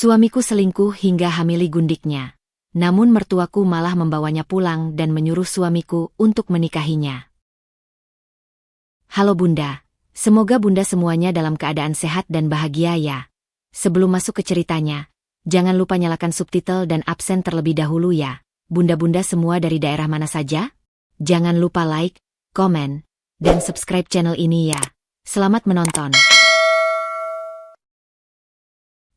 Suamiku selingkuh hingga hamili gundiknya. Namun mertuaku malah membawanya pulang dan menyuruh suamiku untuk menikahinya. Halo Bunda, semoga Bunda semuanya dalam keadaan sehat dan bahagia ya. Sebelum masuk ke ceritanya, jangan lupa nyalakan subtitle dan absen terlebih dahulu ya. Bunda-bunda semua dari daerah mana saja? Jangan lupa like, komen, dan subscribe channel ini ya. Selamat menonton.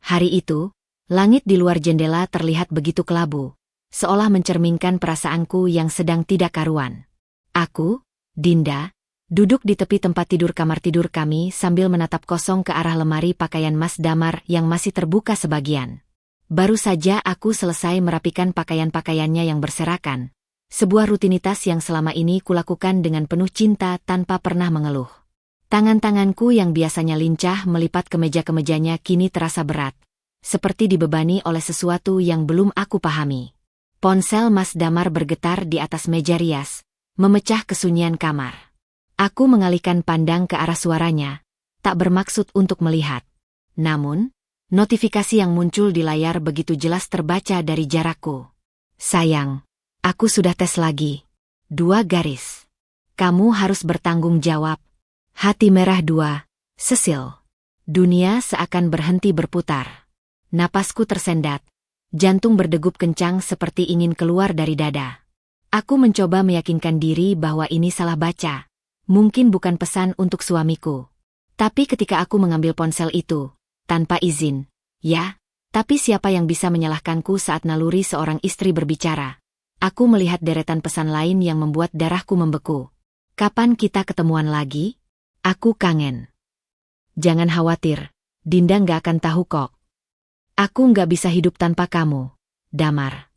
Hari itu, langit di luar jendela terlihat begitu kelabu, seolah mencerminkan perasaanku yang sedang tidak karuan. Aku, Dinda, duduk di tepi tempat tidur kamar tidur kami sambil menatap kosong ke arah lemari pakaian Mas Damar yang masih terbuka sebagian. Baru saja aku selesai merapikan pakaian-pakaiannya yang berserakan, sebuah rutinitas yang selama ini kulakukan dengan penuh cinta tanpa pernah mengeluh. Tangan-tanganku yang biasanya lincah melipat kemeja-kemejanya kini terasa berat, seperti dibebani oleh sesuatu yang belum aku pahami. Ponsel Mas Damar bergetar di atas meja rias, memecah kesunyian kamar. Aku mengalihkan pandang ke arah suaranya, tak bermaksud untuk melihat. Namun, notifikasi yang muncul di layar begitu jelas terbaca dari jarakku. Sayang, aku sudah tes lagi. 2 garis. Kamu harus bertanggung jawab. Hati merah 2, Cecil. Dunia seakan berhenti berputar. Napasku tersendat. Jantung berdegup kencang seperti ingin keluar dari dada. Aku mencoba meyakinkan diri bahwa ini salah baca. Mungkin bukan pesan untuk suamiku. Tapi ketika aku mengambil ponsel itu, tanpa izin, ya, tapi siapa yang bisa menyalahkanku saat naluri seorang istri berbicara? Aku melihat deretan pesan lain yang membuat darahku membeku. Kapan kita ketemuan lagi? Aku kangen. Jangan khawatir, Dinda nggak akan tahu kok. Aku nggak bisa hidup tanpa kamu, Damar.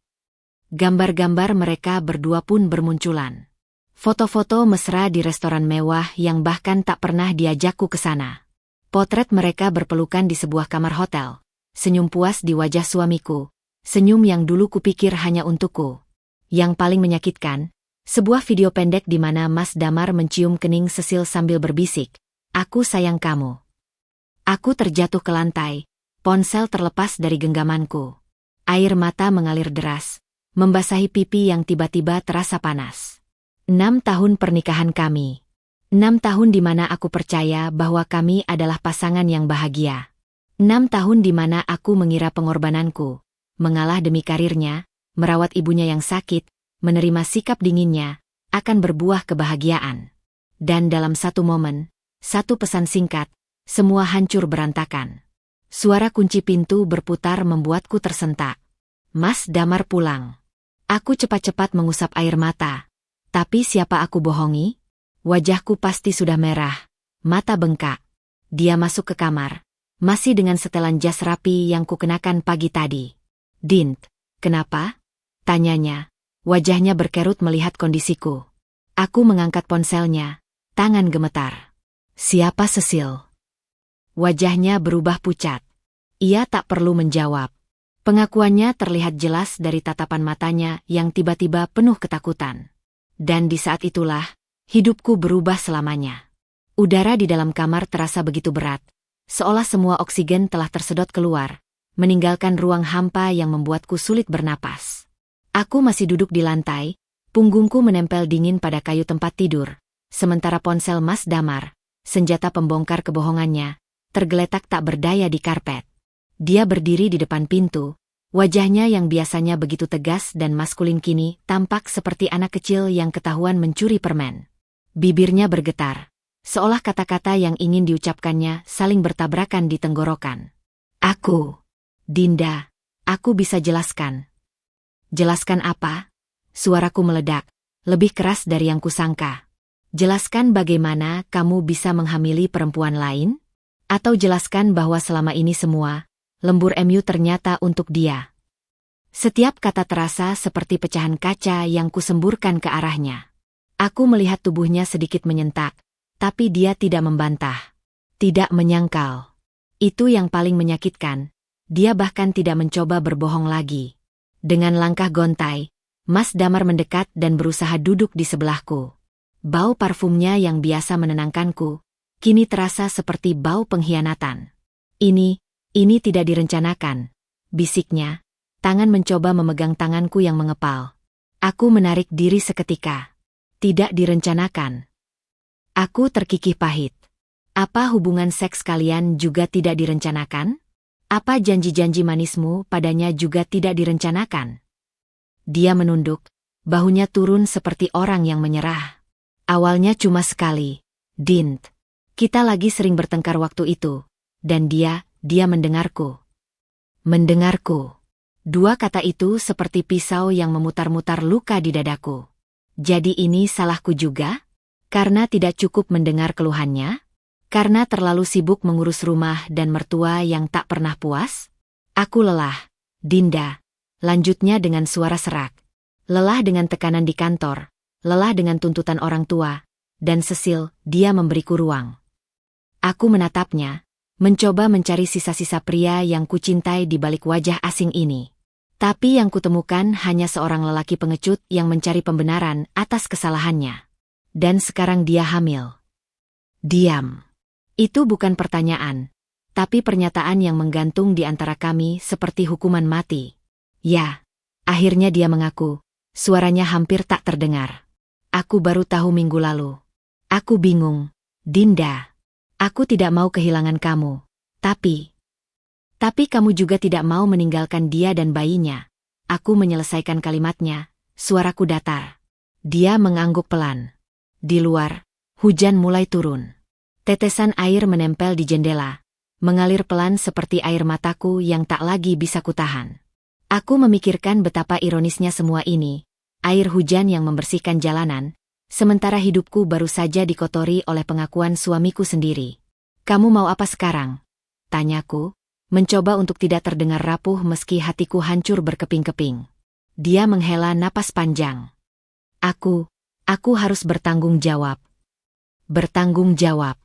Gambar-gambar mereka berdua pun bermunculan. Foto-foto mesra di restoran mewah yang bahkan tak pernah diajakku ke sana. Potret mereka berpelukan di sebuah kamar hotel. Senyum puas di wajah suamiku. Senyum yang dulu kupikir hanya untukku. Yang paling menyakitkan, sebuah video pendek di mana Mas Damar mencium kening Cecil sambil berbisik, "Aku sayang kamu." Aku terjatuh ke lantai, ponsel terlepas dari genggamanku. Air mata mengalir deras, membasahi pipi yang tiba-tiba terasa panas. 6 tahun pernikahan kami. 6 tahun di mana aku percaya bahwa kami adalah pasangan yang bahagia. 6 tahun di mana aku mengira pengorbananku, mengalah demi karirnya, merawat ibunya yang sakit, menerima sikap dinginnya, akan berbuah kebahagiaan. Dan dalam satu momen, satu pesan singkat, semua hancur berantakan. Suara kunci pintu berputar membuatku tersentak. Mas Damar pulang. Aku cepat-cepat mengusap air mata. Tapi siapa aku bohongi? Wajahku pasti sudah merah, mata bengkak. Dia masuk ke kamar, masih dengan setelan jas rapi yang kukenakan pagi tadi. "Dint, kenapa?" tanyanya. Wajahnya berkerut melihat kondisiku. Aku mengangkat ponselnya, tangan gemetar. "Siapa Cecil?" Wajahnya berubah pucat. Ia tak perlu menjawab. Pengakuannya terlihat jelas dari tatapan matanya yang tiba-tiba penuh ketakutan. Dan di saat itulah, hidupku berubah selamanya. Udara di dalam kamar terasa begitu berat, seolah semua oksigen telah tersedot keluar, meninggalkan ruang hampa yang membuatku sulit bernapas. Aku masih duduk di lantai, punggungku menempel dingin pada kayu tempat tidur, sementara ponsel Mas Damar, senjata pembongkar kebohongannya, tergeletak tak berdaya di karpet. Dia berdiri di depan pintu. Wajahnya yang biasanya begitu tegas dan maskulin kini tampak seperti anak kecil yang ketahuan mencuri permen. Bibirnya bergetar, seolah kata-kata yang ingin diucapkannya saling bertabrakan di tenggorokan. "Aku, Dinda, aku bisa jelaskan." "Jelaskan apa?" Suaraku meledak, lebih keras dari yang kusangka. "Jelaskan bagaimana kamu bisa menghamili perempuan lain? Atau jelaskan bahwa selama ini semua lembur MU ternyata untuk dia?" Setiap kata terasa seperti pecahan kaca yang kusemburkan ke arahnya. Aku melihat tubuhnya sedikit menyentak, tapi dia tidak membantah. Tidak menyangkal. Itu yang paling menyakitkan. Dia bahkan tidak mencoba berbohong lagi. Dengan langkah gontai, Mas Damar mendekat dan berusaha duduk di sebelahku. Bau parfumnya yang biasa menenangkanku, kini terasa seperti bau pengkhianatan. Ini tidak direncanakan. bisiknya. Tangan mencoba memegang tanganku yang mengepal. Aku menarik diri seketika. Tidak direncanakan. Aku terkikih pahit. Apa hubungan seks kalian juga tidak direncanakan? Apa janji-janji manismu padanya juga tidak direncanakan? Dia menunduk, bahunya turun seperti orang yang menyerah. Awalnya cuma sekali, Dint. Kita lagi sering bertengkar waktu itu. Dan dia mendengarku. Mendengarku. Dua kata itu seperti pisau yang memutar-mutar luka di dadaku. Jadi ini salahku juga? Karena tidak cukup mendengar keluhannya? Karena terlalu sibuk mengurus rumah dan mertua yang tak pernah puas? Aku lelah, Dinda. Lanjutnya dengan suara serak. Lelah dengan tekanan di kantor, lelah dengan tuntutan orang tua, dan Cecil, dia memberiku ruang. Aku menatapnya, mencoba mencari sisa-sisa pria yang kucintai di balik wajah asing ini. Tapi yang kutemukan hanya seorang lelaki pengecut yang mencari pembenaran atas kesalahannya. Dan sekarang dia hamil. Diam. Itu bukan pertanyaan, tapi pernyataan yang menggantung di antara kami seperti hukuman mati. Ya, akhirnya dia mengaku, suaranya hampir tak terdengar. Aku baru tahu minggu lalu. Aku bingung, Dinda. Aku tidak mau kehilangan kamu, tapi kamu juga tidak mau meninggalkan dia dan bayinya. Aku menyelesaikan kalimatnya, suaraku datar. Dia mengangguk pelan. Di luar, hujan mulai turun. Tetesan air menempel di jendela, mengalir pelan seperti air mataku yang tak lagi bisa kutahan. Aku memikirkan betapa ironisnya semua ini, air hujan yang membersihkan jalanan, sementara hidupku baru saja dikotori oleh pengakuan suamiku sendiri. Kamu mau apa sekarang? Tanyaku, mencoba untuk tidak terdengar rapuh meski hatiku hancur berkeping-keping. Dia menghela napas panjang. Aku harus bertanggung jawab. Bertanggung jawab.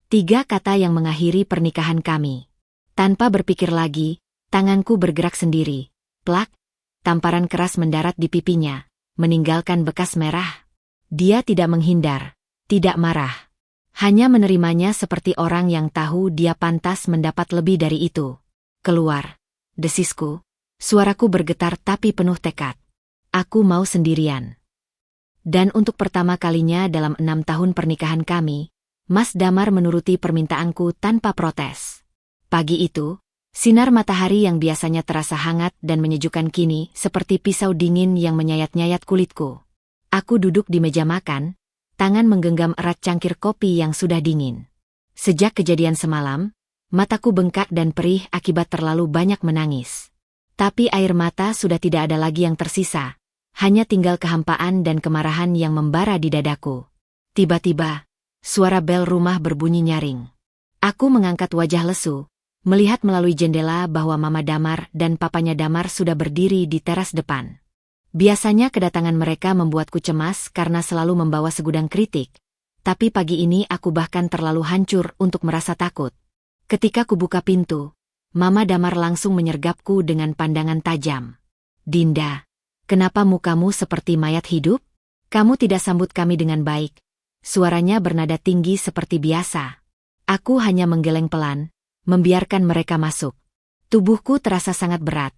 3 kata yang mengakhiri pernikahan kami. Tanpa berpikir lagi, tanganku bergerak sendiri. Plak, tamparan keras mendarat di pipinya, meninggalkan bekas merah. Dia tidak menghindar, tidak marah. Hanya menerimanya seperti orang yang tahu dia pantas mendapat lebih dari itu. Keluar, desisku. Suaraku bergetar tapi penuh tekad. Aku mau sendirian. Dan untuk pertama kalinya dalam 6 tahun pernikahan kami, Mas Damar menuruti permintaanku tanpa protes. Pagi itu, sinar matahari yang biasanya terasa hangat dan menyejukkan kini seperti pisau dingin yang menyayat-nyayat kulitku. Aku duduk di meja makan, tangan menggenggam erat cangkir kopi yang sudah dingin. Sejak kejadian semalam, mataku bengkak dan perih akibat terlalu banyak menangis. Tapi air mata sudah tidak ada lagi yang tersisa, hanya tinggal kehampaan dan kemarahan yang membara di dadaku. Tiba-tiba, suara bel rumah berbunyi nyaring. Aku mengangkat wajah lesu, melihat melalui jendela bahwa Mama Damar dan Papanya Damar sudah berdiri di teras depan. Biasanya kedatangan mereka membuatku cemas karena selalu membawa segudang kritik, tapi pagi ini aku bahkan terlalu hancur untuk merasa takut. Ketika kubuka pintu, Mama Damar langsung menyergapku dengan pandangan tajam. Dinda, kenapa mukamu seperti mayat hidup? Kamu tidak sambut kami dengan baik. Suaranya bernada tinggi seperti biasa. Aku hanya menggeleng pelan, membiarkan mereka masuk. Tubuhku terasa sangat berat.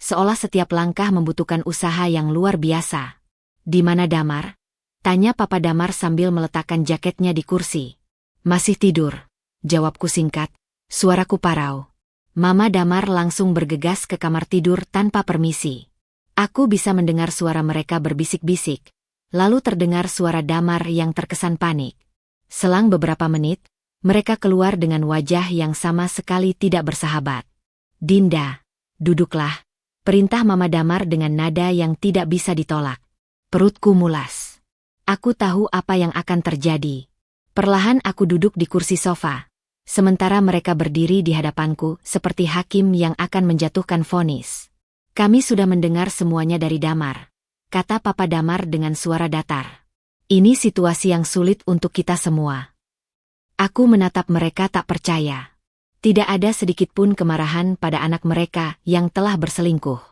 Seolah setiap langkah membutuhkan usaha yang luar biasa. Di mana Damar? Tanya Papa Damar sambil meletakkan jaketnya di kursi. Masih tidur, jawabku singkat, suaraku parau. Mama Damar langsung bergegas ke kamar tidur tanpa permisi. Aku bisa mendengar suara mereka berbisik-bisik, lalu terdengar suara Damar yang terkesan panik. Selang beberapa menit, mereka keluar dengan wajah yang sama sekali tidak bersahabat. Dinda, duduklah. Perintah Mama Damar dengan nada yang tidak bisa ditolak. Perutku mulas. Aku tahu apa yang akan terjadi. Perlahan aku duduk di kursi sofa, sementara mereka berdiri di hadapanku seperti hakim yang akan menjatuhkan vonis. Kami sudah mendengar semuanya dari Damar, kata Papa Damar dengan suara datar. Ini situasi yang sulit untuk kita semua. Aku menatap mereka tak percaya. Tidak ada sedikit pun kemarahan pada anak mereka yang telah berselingkuh.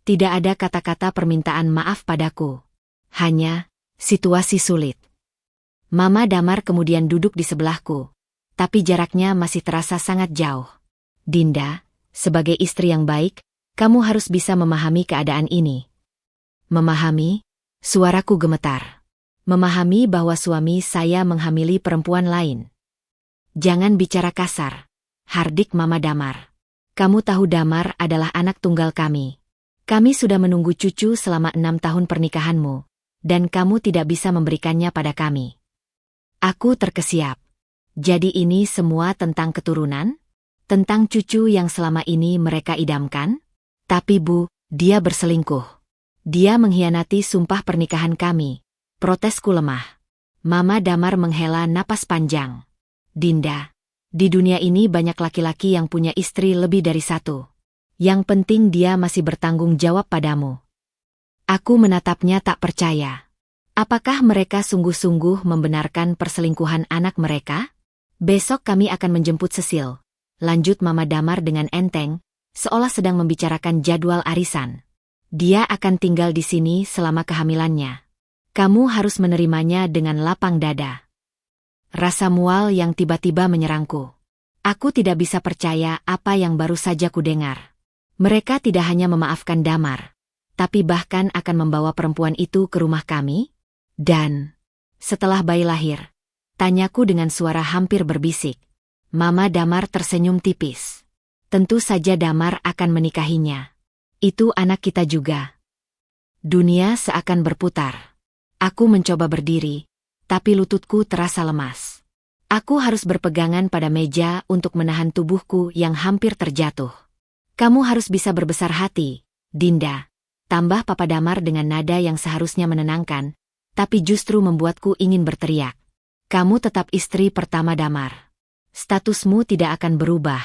Tidak ada kata-kata permintaan maaf padaku. Hanya situasi sulit. Mama Damar kemudian duduk di sebelahku, tapi jaraknya masih terasa sangat jauh. Dinda, sebagai istri yang baik, Kamu harus bisa memahami keadaan ini. Memahami? Suaraku gemetar. Memahami bahwa suami saya menghamili perempuan lain. Jangan bicara kasar. Hardik Mama Damar. Kamu tahu Damar adalah anak tunggal kami. Kami sudah menunggu cucu selama 6 tahun pernikahanmu, dan kamu tidak bisa memberikannya pada kami. Aku terkesiap. Jadi ini semua tentang keturunan? Tentang cucu yang selama ini mereka idamkan? Tapi Bu, dia berselingkuh. Dia mengkhianati sumpah pernikahan kami. Protesku lemah. Mama Damar menghela napas panjang. Dinda, di dunia ini banyak laki-laki yang punya istri lebih dari satu. Yang penting dia masih bertanggung jawab padamu. Aku menatapnya tak percaya. Apakah mereka sungguh-sungguh membenarkan perselingkuhan anak mereka? Besok kami akan menjemput Cecil. Lanjut Mama Damar dengan enteng, seolah sedang membicarakan jadwal arisan. Dia akan tinggal di sini selama kehamilannya. Kamu harus menerimanya dengan lapang dada. Rasa mual yang tiba-tiba menyerangku. Aku tidak bisa percaya apa yang baru saja kudengar. Mereka tidak hanya memaafkan Damar, tapi bahkan akan membawa perempuan itu ke rumah kami? Dan setelah bayi lahir, tanyaku dengan suara hampir berbisik. Mama Damar tersenyum tipis. Tentu saja Damar akan menikahinya. Itu anak kita juga. Dunia seakan berputar. Aku mencoba berdiri, tapi lututku terasa lemas. Aku harus berpegangan pada meja untuk menahan tubuhku yang hampir terjatuh. Kamu harus bisa berbesar hati, Dinda. Tambah Papa Damar dengan nada yang seharusnya menenangkan, tapi justru membuatku ingin berteriak. Kamu tetap istri pertama Damar. Statusmu tidak akan berubah.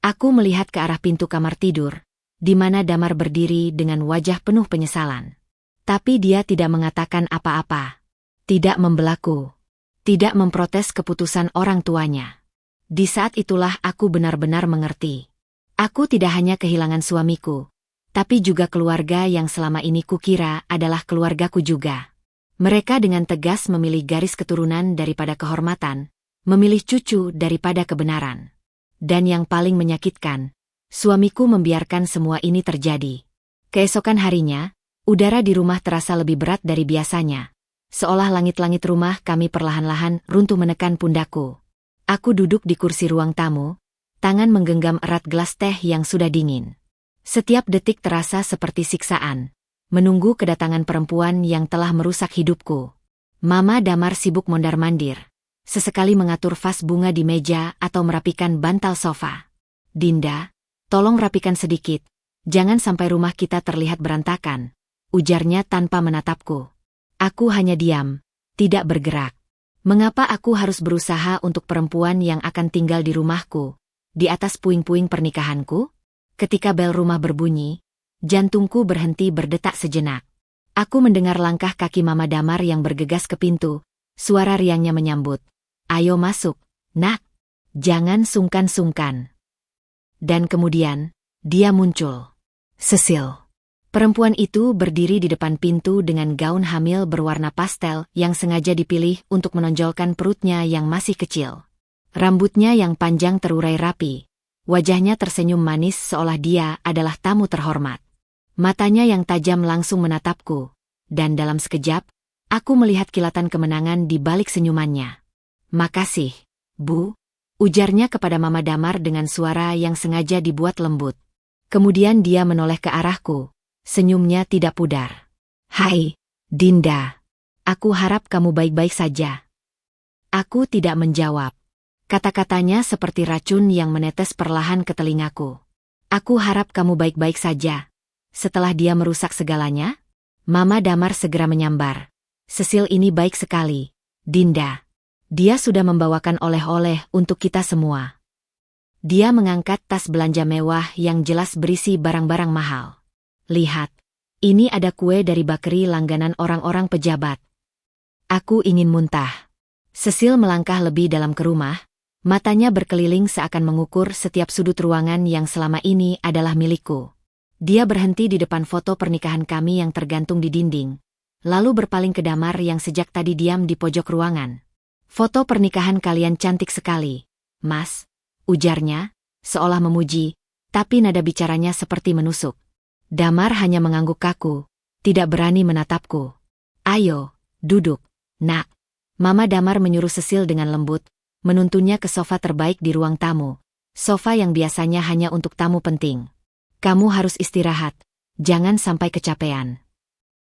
Aku melihat ke arah pintu kamar tidur, di mana Damar berdiri dengan wajah penuh penyesalan. Tapi dia tidak mengatakan apa-apa. Tidak membelaku. Tidak memprotes keputusan orang tuanya. Di saat itulah aku benar-benar mengerti. Aku tidak hanya kehilangan suamiku, tapi juga keluarga yang selama ini kukira adalah keluargaku juga. Mereka dengan tegas memilih garis keturunan daripada kehormatan, memilih cucu daripada kebenaran. Dan yang paling menyakitkan, suamiku membiarkan semua ini terjadi. Keesokan harinya, udara di rumah terasa lebih berat dari biasanya. Seolah langit-langit rumah kami perlahan-lahan runtuh menekan pundakku. Aku duduk di kursi ruang tamu, tangan menggenggam erat gelas teh yang sudah dingin. Setiap detik terasa seperti siksaan, menunggu kedatangan perempuan yang telah merusak hidupku. Mama Damar sibuk mondar-mandir, sesekali mengatur vas bunga di meja atau merapikan bantal sofa. Dinda, tolong rapikan sedikit, jangan sampai rumah kita terlihat berantakan, ujarnya tanpa menatapku. Aku hanya diam, tidak bergerak. Mengapa aku harus berusaha untuk perempuan yang akan tinggal di rumahku? Di atas puing-puing pernikahanku? Ketika bel rumah berbunyi, jantungku berhenti berdetak sejenak. Aku mendengar langkah kaki Mama Damar yang bergegas ke pintu, suara riangnya menyambut. Ayo masuk, nak. Jangan sungkan-sungkan. Dan kemudian, dia muncul. Cecil. Perempuan itu berdiri di depan pintu dengan gaun hamil berwarna pastel yang sengaja dipilih untuk menonjolkan perutnya yang masih kecil. Rambutnya yang panjang terurai rapi. Wajahnya tersenyum manis seolah dia adalah tamu terhormat. Matanya yang tajam langsung menatapku. Dan dalam sekejap, aku melihat kilatan kemenangan di balik senyumannya. Makasih, Bu, ujarnya kepada Mama Damar dengan suara yang sengaja dibuat lembut. Kemudian dia menoleh ke arahku. Senyumnya tidak pudar. Hai, Dinda. Aku harap kamu baik-baik saja. Aku tidak menjawab. Kata-katanya seperti racun yang menetes perlahan ke telingaku. Aku harap kamu baik-baik saja. Setelah dia merusak segalanya, Mama Damar segera menyambar. Cecil ini baik sekali, Dinda. Dia sudah membawakan oleh-oleh untuk kita semua. Dia mengangkat tas belanja mewah yang jelas berisi barang-barang mahal. Lihat, ini ada kue dari bakery langganan orang-orang pejabat. Aku ingin muntah. Cecil melangkah lebih dalam ke rumah. Matanya berkeliling seakan mengukur setiap sudut ruangan yang selama ini adalah milikku. Dia berhenti di depan foto pernikahan kami yang tergantung di dinding, lalu berpaling ke Damar yang sejak tadi diam di pojok ruangan. Foto pernikahan kalian cantik sekali, Mas, ujarnya, seolah memuji. tapi nada bicaranya seperti menusuk. Damar hanya mengangguk kaku, tidak berani menatapku. Ayo, duduk, nak. Mama Damar menyuruh Cecil dengan lembut, menuntunnya ke sofa terbaik di ruang tamu. Sofa yang biasanya hanya untuk tamu penting. Kamu harus istirahat, jangan sampai kecapean.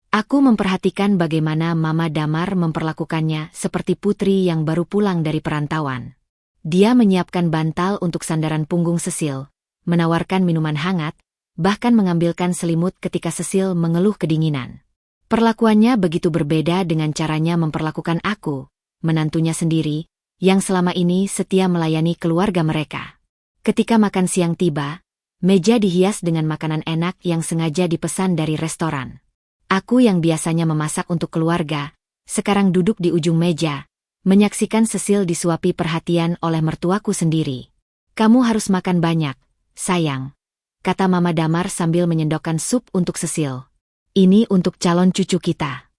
Aku memperhatikan bagaimana Mama Damar memperlakukannya seperti putri yang baru pulang dari perantauan. Dia menyiapkan bantal untuk sandaran punggung Cecil, menawarkan minuman hangat, bahkan mengambilkan selimut ketika Cecil mengeluh kedinginan. Perlakuannya begitu berbeda dengan caranya memperlakukan aku, menantunya sendiri, yang selama ini setia melayani keluarga mereka. Ketika makan siang tiba, meja dihias dengan makanan enak yang sengaja dipesan dari restoran. Aku yang biasanya memasak untuk keluarga, sekarang duduk di ujung meja, menyaksikan Cecil disuapi perhatian oleh mertuaku sendiri. Kamu harus makan banyak, sayang, kata Mama Damar sambil menyendokkan sup untuk Cecil. Ini untuk calon cucu kita.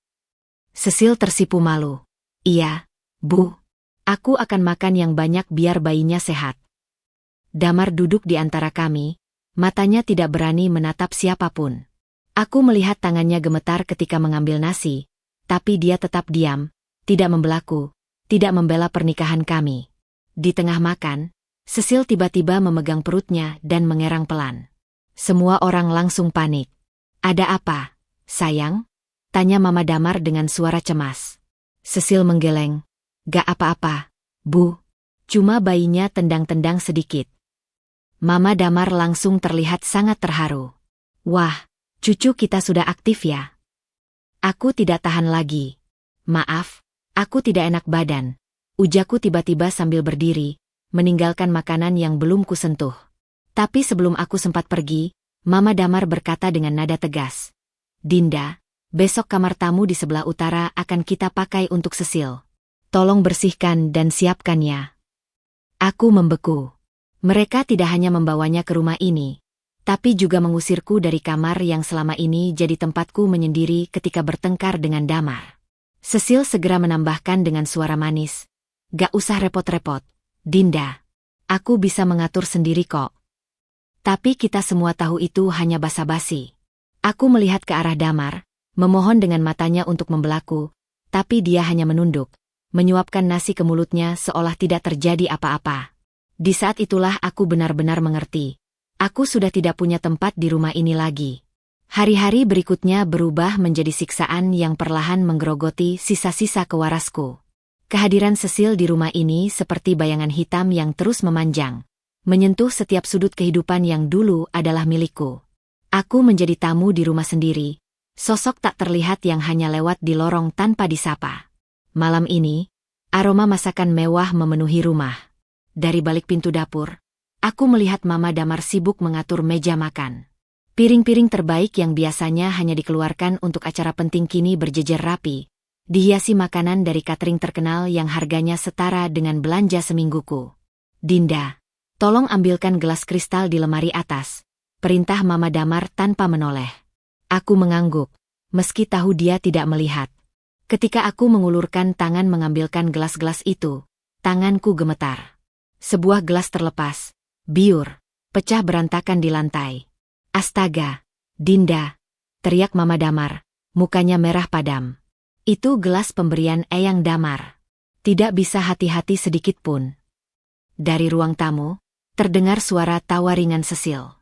Cecil tersipu malu. Iya, Bu. Aku akan makan yang banyak biar bayinya sehat. Damar duduk di antara kami, matanya tidak berani menatap siapapun. Aku melihat tangannya gemetar ketika mengambil nasi, tapi dia tetap diam, tidak membelaku, tidak membela pernikahan kami. Di tengah makan, Cecil tiba-tiba memegang perutnya dan mengerang pelan. Semua orang langsung panik. Ada apa, sayang? Tanya Mama Damar dengan suara cemas. Cecil menggeleng. Gak apa-apa, Bu. Cuma bayinya tendang-tendang sedikit. Mama Damar langsung terlihat sangat terharu. Wah, cucu kita sudah aktif ya? Aku tidak tahan lagi. Maaf, aku tidak enak badan. Ujaku tiba-tiba sambil berdiri, meninggalkan makanan yang belum kusentuh. Tapi sebelum aku sempat pergi, Mama Damar berkata dengan nada tegas. Dinda, besok kamar tamu di sebelah utara akan kita pakai untuk Cecil. Tolong bersihkan dan siapkannya. Aku membeku. Mereka tidak hanya membawanya ke rumah ini, tapi juga mengusirku dari kamar yang selama ini jadi tempatku menyendiri ketika bertengkar dengan Damar. Cecil segera menambahkan dengan suara manis. Gak usah repot-repot, Dinda. Aku bisa mengatur sendiri kok. Tapi kita semua tahu itu hanya basa-basi. Aku melihat ke arah Damar, memohon dengan matanya untuk membelaku, tapi dia hanya menunduk, menyuapkan nasi ke mulutnya seolah tidak terjadi apa-apa. Di saat itulah aku benar-benar mengerti. Aku sudah tidak punya tempat di rumah ini lagi. Hari-hari berikutnya berubah menjadi siksaan yang perlahan menggerogoti sisa-sisa kewarasku. Kehadiran Cecil di rumah ini seperti bayangan hitam yang terus memanjang, menyentuh setiap sudut kehidupan yang dulu adalah milikku. Aku menjadi tamu di rumah sendiri, sosok tak terlihat yang hanya lewat di lorong tanpa disapa. Malam ini, aroma masakan mewah memenuhi rumah. Dari balik pintu dapur, aku melihat Mama Damar sibuk mengatur meja makan. Piring-piring terbaik yang biasanya hanya dikeluarkan untuk acara penting kini berjejer rapi, dihiasi makanan dari catering terkenal yang harganya setara dengan belanja semingguku. Dinda, tolong ambilkan gelas kristal di lemari atas, perintah Mama Damar tanpa menoleh. Aku mengangguk, meski tahu dia tidak melihat. Ketika aku mengulurkan tangan mengambilkan gelas-gelas itu, tanganku gemetar. Sebuah gelas terlepas, biur, pecah berantakan di lantai. Astaga, Dinda, teriak Mama Damar, mukanya merah padam. Itu gelas pemberian Eyang Damar. Tidak bisa hati-hati sedikit pun. Dari ruang tamu, terdengar suara tawa ringan Cecil.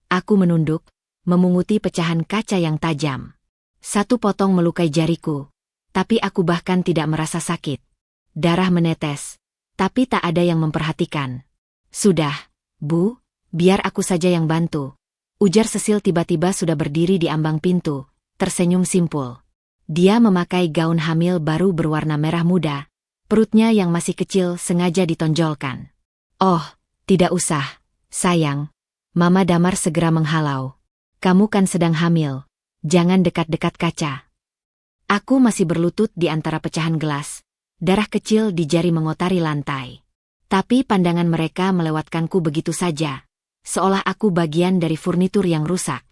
Aku menunduk, memunguti pecahan kaca yang tajam. Satu potong melukai jariku, tapi aku bahkan tidak merasa sakit. Darah menetes, tapi tak ada yang memperhatikan. Sudah, Bu, biar aku saja yang bantu. Ujar Cecil tiba-tiba sudah berdiri di ambang pintu, tersenyum simpul. Dia memakai gaun hamil baru berwarna merah muda, perutnya yang masih kecil sengaja ditonjolkan. Oh, tidak usah, sayang. Mama Damar segera menghalau. Kamu kan sedang hamil, jangan dekat-dekat kaca. Aku masih berlutut di antara pecahan gelas, darah kecil di jari mengotari lantai. Tapi pandangan mereka melewatkanku begitu saja, seolah aku bagian dari furnitur yang rusak.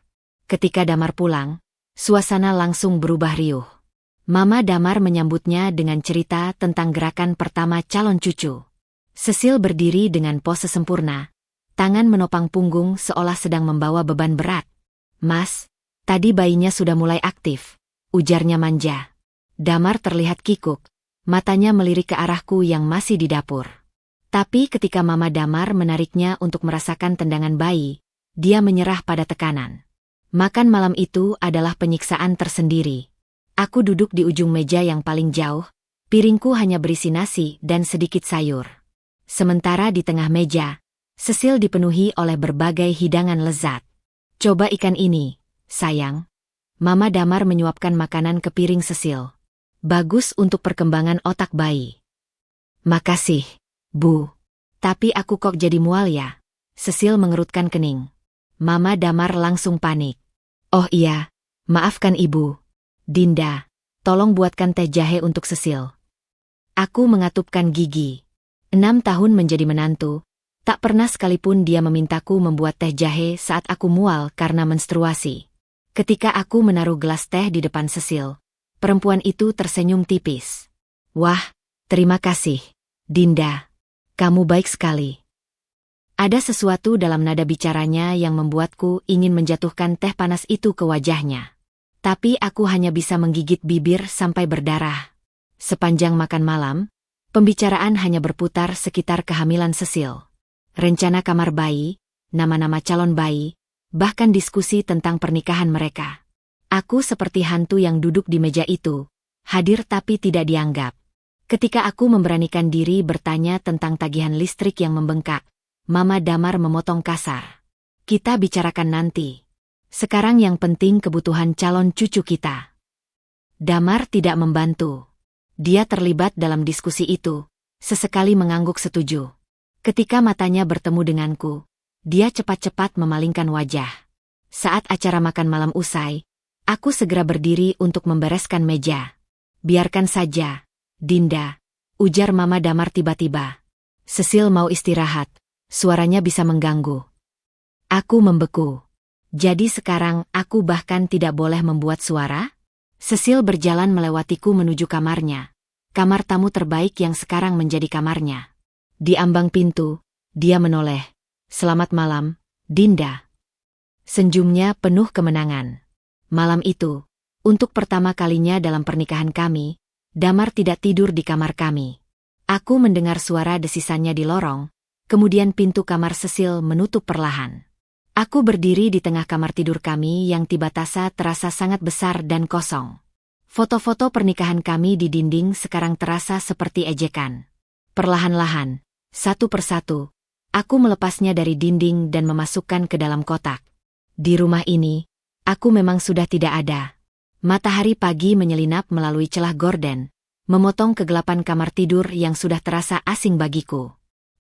Ketika Damar pulang, suasana langsung berubah riuh. Mama Damar menyambutnya dengan cerita tentang gerakan pertama calon cucu. Cecil berdiri dengan pose sempurna, tangan menopang punggung seolah sedang membawa beban berat. "Mas, tadi bayinya sudah mulai aktif," ujarnya manja. Damar terlihat kikuk, matanya melirik ke arahku yang masih di dapur. Tapi ketika Mama Damar menariknya untuk merasakan tendangan bayi, dia menyerah pada tekanan. Makan malam itu adalah penyiksaan tersendiri. Aku duduk di ujung meja yang paling jauh, piringku hanya berisi nasi dan sedikit sayur. Sementara di tengah meja, Cecil dipenuhi oleh berbagai hidangan lezat. "Coba ikan ini, sayang." Mama Damar menyuapkan makanan ke piring Cecil. "Bagus untuk perkembangan otak bayi." "Makasih, Bu. Tapi aku kok jadi mual ya?" Cecil mengerutkan kening. Mama Damar langsung panik. "Oh iya, maafkan Ibu. Dinda, tolong buatkan teh jahe untuk Cecil." Aku mengatupkan gigi. 6 tahun menjadi menantu, tak pernah sekalipun dia memintaku membuat teh jahe saat aku mual karena menstruasi. Ketika aku menaruh gelas teh di depan Cecil, perempuan itu tersenyum tipis. "Wah, terima kasih, Dinda. Kamu baik sekali." Ada sesuatu dalam nada bicaranya yang membuatku ingin menjatuhkan teh panas itu ke wajahnya. Tapi aku hanya bisa menggigit bibir sampai berdarah. Sepanjang makan malam, pembicaraan hanya berputar sekitar kehamilan Cecil. Rencana kamar bayi, nama-nama calon bayi, bahkan diskusi tentang pernikahan mereka. Aku seperti hantu yang duduk di meja itu, hadir tapi tidak dianggap. Ketika aku memberanikan diri bertanya tentang tagihan listrik yang membengkak, Mama Damar memotong kasar. "Kita bicarakan nanti. Sekarang yang penting kebutuhan calon cucu kita." Damar tidak membantu. Dia terlibat dalam diskusi itu, sesekali mengangguk setuju. Ketika matanya bertemu denganku, dia cepat-cepat memalingkan wajah. Saat acara makan malam usai, aku segera berdiri untuk membereskan meja. "Biarkan saja, Dinda," ujar Mama Damar tiba-tiba. "Cecil mau istirahat, suaranya bisa mengganggu." Aku membeku. Jadi sekarang aku bahkan tidak boleh membuat suara? Cecil berjalan melewatiku menuju kamarnya. Kamar tamu terbaik yang sekarang menjadi kamarnya. Di ambang pintu, dia menoleh. "Selamat malam, Dinda." Senyumnya penuh kemenangan. Malam itu, untuk pertama kalinya dalam pernikahan kami, Damar tidak tidur di kamar kami. Aku mendengar suara desisannya di lorong, kemudian pintu kamar Cecil menutup perlahan. Aku berdiri di tengah kamar tidur kami yang tiba-tiba terasa sangat besar dan kosong. Foto-foto pernikahan kami di dinding sekarang terasa seperti ejekan. Perlahan-lahan, satu persatu, aku melepasnya dari dinding dan memasukkan ke dalam kotak. Di rumah ini, aku memang sudah tidak ada. Matahari pagi menyelinap melalui celah gorden, memotong kegelapan kamar tidur yang sudah terasa asing bagiku.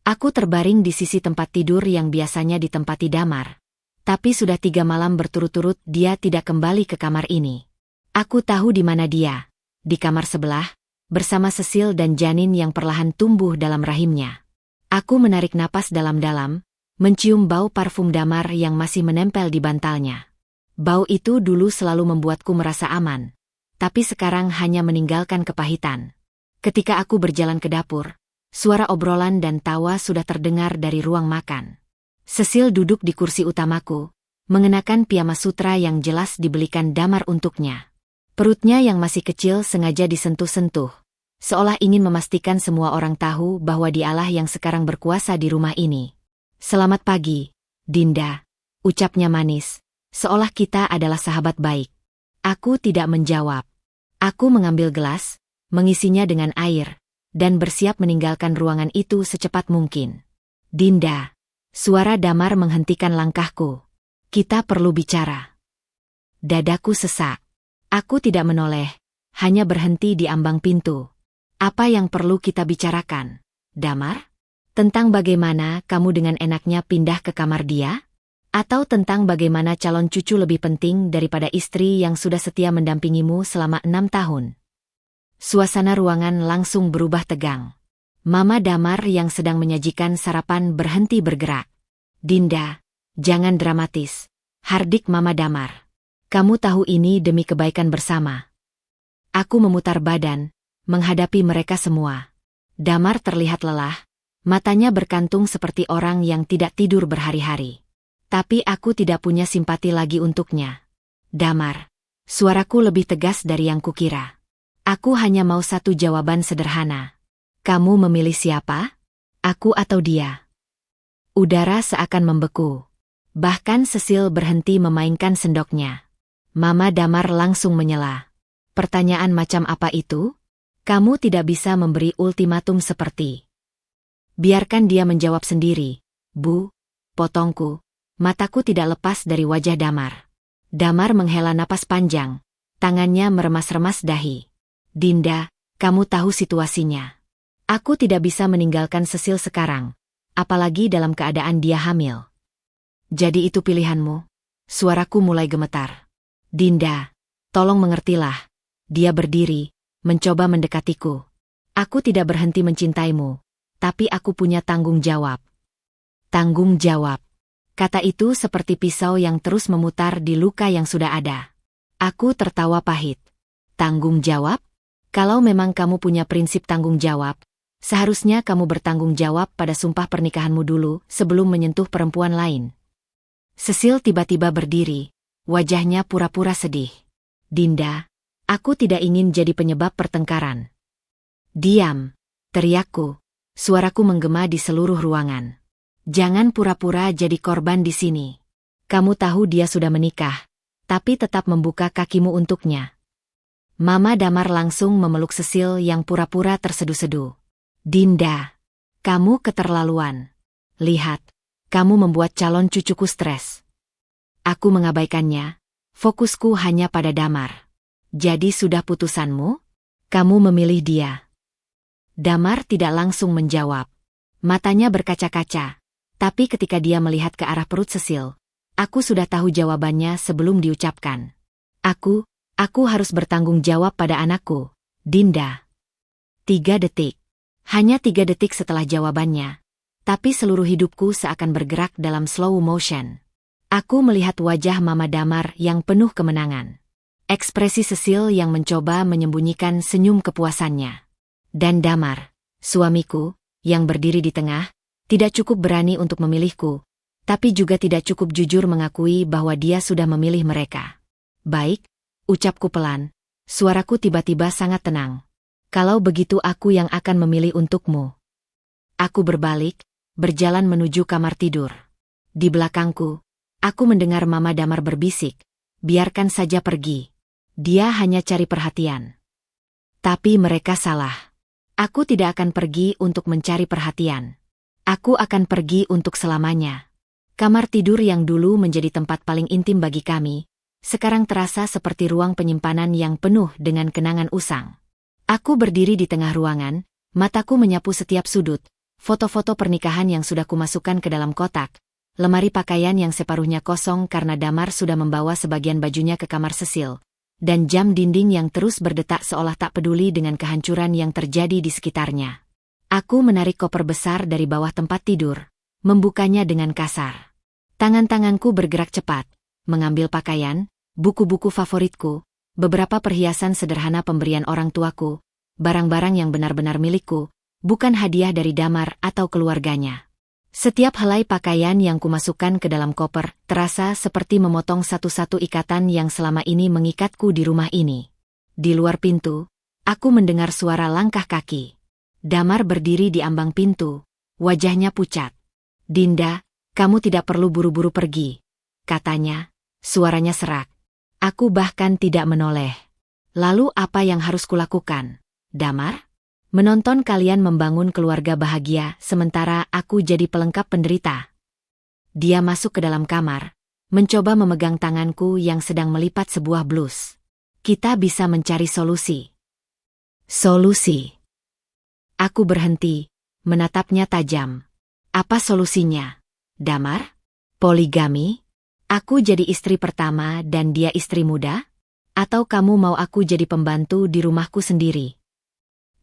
Aku terbaring di sisi tempat tidur yang biasanya ditempati Damar. Tapi sudah 3 malam berturut-turut dia tidak kembali ke kamar ini. Aku tahu di mana dia. Di kamar sebelah, bersama Cecil dan janin yang perlahan tumbuh dalam rahimnya. Aku menarik napas dalam-dalam, mencium bau parfum Damar yang masih menempel di bantalnya. Bau itu dulu selalu membuatku merasa aman, tapi sekarang hanya meninggalkan kepahitan. Ketika aku berjalan ke dapur, suara obrolan dan tawa sudah terdengar dari ruang makan. Cecil duduk di kursi utamaku, mengenakan piyama sutra yang jelas dibelikan Damar untuknya. Perutnya yang masih kecil sengaja disentuh-sentuh, seolah ingin memastikan semua orang tahu bahwa dialah yang sekarang berkuasa di rumah ini. "Selamat pagi, Dinda," ucapnya manis, seolah kita adalah sahabat baik. Aku tidak menjawab. Aku mengambil gelas, mengisinya dengan air, dan bersiap meninggalkan ruangan itu secepat mungkin. "Dinda," suara Damar menghentikan langkahku. "Kita perlu bicara." Dadaku sesak. Aku tidak menoleh, hanya berhenti di ambang pintu. "Apa yang perlu kita bicarakan, Damar? Tentang bagaimana kamu dengan enaknya pindah ke kamar dia? Atau tentang bagaimana calon cucu lebih penting daripada istri yang sudah setia mendampingimu selama 6 tahun? Suasana ruangan langsung berubah tegang. Mama Damar yang sedang menyajikan sarapan berhenti bergerak. "Dinda, jangan dramatis," hardik Mama Damar. "Kamu tahu ini demi kebaikan bersama." Aku memutar badan, menghadapi mereka semua. Damar terlihat lelah, Matanya berkantung seperti orang yang tidak tidur berhari-hari. Tapi aku tidak punya simpati lagi untuknya. Damar, suaraku lebih tegas dari yang kukira. Aku hanya mau satu jawaban sederhana. Kamu memilih siapa? Aku atau dia? Udara seakan membeku. Bahkan Cecil berhenti memainkan sendoknya. Mama Damar langsung menyela. Pertanyaan macam apa itu? Kamu tidak bisa memberi ultimatum seperti. Biarkan dia menjawab sendiri. Bu, potongku. Mataku tidak lepas dari wajah Damar. Damar menghela napas panjang. Tangannya meremas-remas dahi. Dinda, kamu tahu situasinya. Aku tidak bisa meninggalkan Cecil sekarang. Apalagi dalam keadaan dia hamil. Jadi itu pilihanmu? Suaraku mulai gemetar. Dinda, tolong mengertilah. Dia berdiri, mencoba mendekatiku. Aku tidak berhenti mencintaimu. Tapi aku punya tanggung jawab. Tanggung jawab. Kata itu seperti pisau yang terus memutar di luka yang sudah ada. Aku tertawa pahit. Tanggung jawab? Kalau memang kamu punya prinsip tanggung jawab, seharusnya kamu bertanggung jawab pada sumpah pernikahanmu dulu sebelum menyentuh perempuan lain. Cecil tiba-tiba berdiri. Wajahnya pura-pura sedih. Dinda, aku tidak ingin jadi penyebab pertengkaran. Diam, teriakku. Suaraku menggema di seluruh ruangan. Jangan pura-pura jadi korban di sini. Kamu tahu dia sudah menikah, tapi tetap membuka kakimu untuknya. Mama Damar langsung memeluk Cecil yang pura-pura terseduh-seduh. Dinda, kamu keterlaluan. Lihat, kamu membuat calon cucuku stres. Aku mengabaikannya, fokusku hanya pada Damar. Jadi sudah putusanmu? Kamu memilih dia. Damar tidak langsung menjawab. Matanya berkaca-kaca. Tapi ketika dia melihat ke arah perut Cecil, aku sudah tahu jawabannya sebelum diucapkan. Aku harus bertanggung jawab pada anakku, Dinda. 3 detik. Hanya 3 detik setelah jawabannya. Tapi seluruh hidupku seakan bergerak dalam slow motion. Aku melihat wajah Mama Damar yang penuh kemenangan. Ekspresi Cecil yang mencoba menyembunyikan senyum kepuasannya. Dan Damar, suamiku, yang berdiri di tengah, tidak cukup berani untuk memilihku, tapi juga tidak cukup jujur mengakui bahwa dia sudah memilih mereka. Baik, ucapku pelan, suaraku tiba-tiba sangat tenang. Kalau begitu aku yang akan memilih untukmu. Aku berbalik, berjalan menuju kamar tidur. Di belakangku, aku mendengar Mama Damar berbisik, biarkan saja pergi. Dia hanya cari perhatian. Tapi mereka salah. Aku tidak akan pergi untuk mencari perhatian. Aku akan pergi untuk selamanya. Kamar tidur yang dulu menjadi tempat paling intim bagi kami, sekarang terasa seperti ruang penyimpanan yang penuh dengan kenangan usang. Aku berdiri di tengah ruangan, mataku menyapu setiap sudut, foto-foto pernikahan yang sudah kumasukkan ke dalam kotak, lemari pakaian yang separuhnya kosong karena Damar sudah membawa sebagian bajunya ke kamar Cecil, dan jam dinding yang terus berdetak seolah tak peduli dengan kehancuran yang terjadi di sekitarnya. Aku menarik koper besar dari bawah tempat tidur, membukanya dengan kasar. Tangan-tanganku bergerak cepat, mengambil pakaian, buku-buku favoritku, beberapa perhiasan sederhana pemberian orang tuaku, barang-barang yang benar-benar milikku, bukan hadiah dari Damar atau keluarganya. Setiap helai pakaian yang kumasukkan ke dalam koper terasa seperti memotong satu-satu ikatan yang selama ini mengikatku di rumah ini. Di luar pintu, aku mendengar suara langkah kaki. Damar berdiri di ambang pintu, wajahnya pucat. Dinda, kamu tidak perlu buru-buru pergi, katanya, suaranya serak. Aku bahkan tidak menoleh. Lalu apa yang harus kulakukan, Damar? Menonton kalian membangun keluarga bahagia sementara aku jadi pelengkap penderita. Dia masuk ke dalam kamar, mencoba memegang tanganku yang sedang melipat sebuah blus. Kita bisa mencari solusi. Solusi. Aku berhenti, menatapnya tajam. Apa solusinya, Damar? Poligami? Aku jadi istri pertama dan dia istri muda? Atau kamu mau aku jadi pembantu di rumahku sendiri?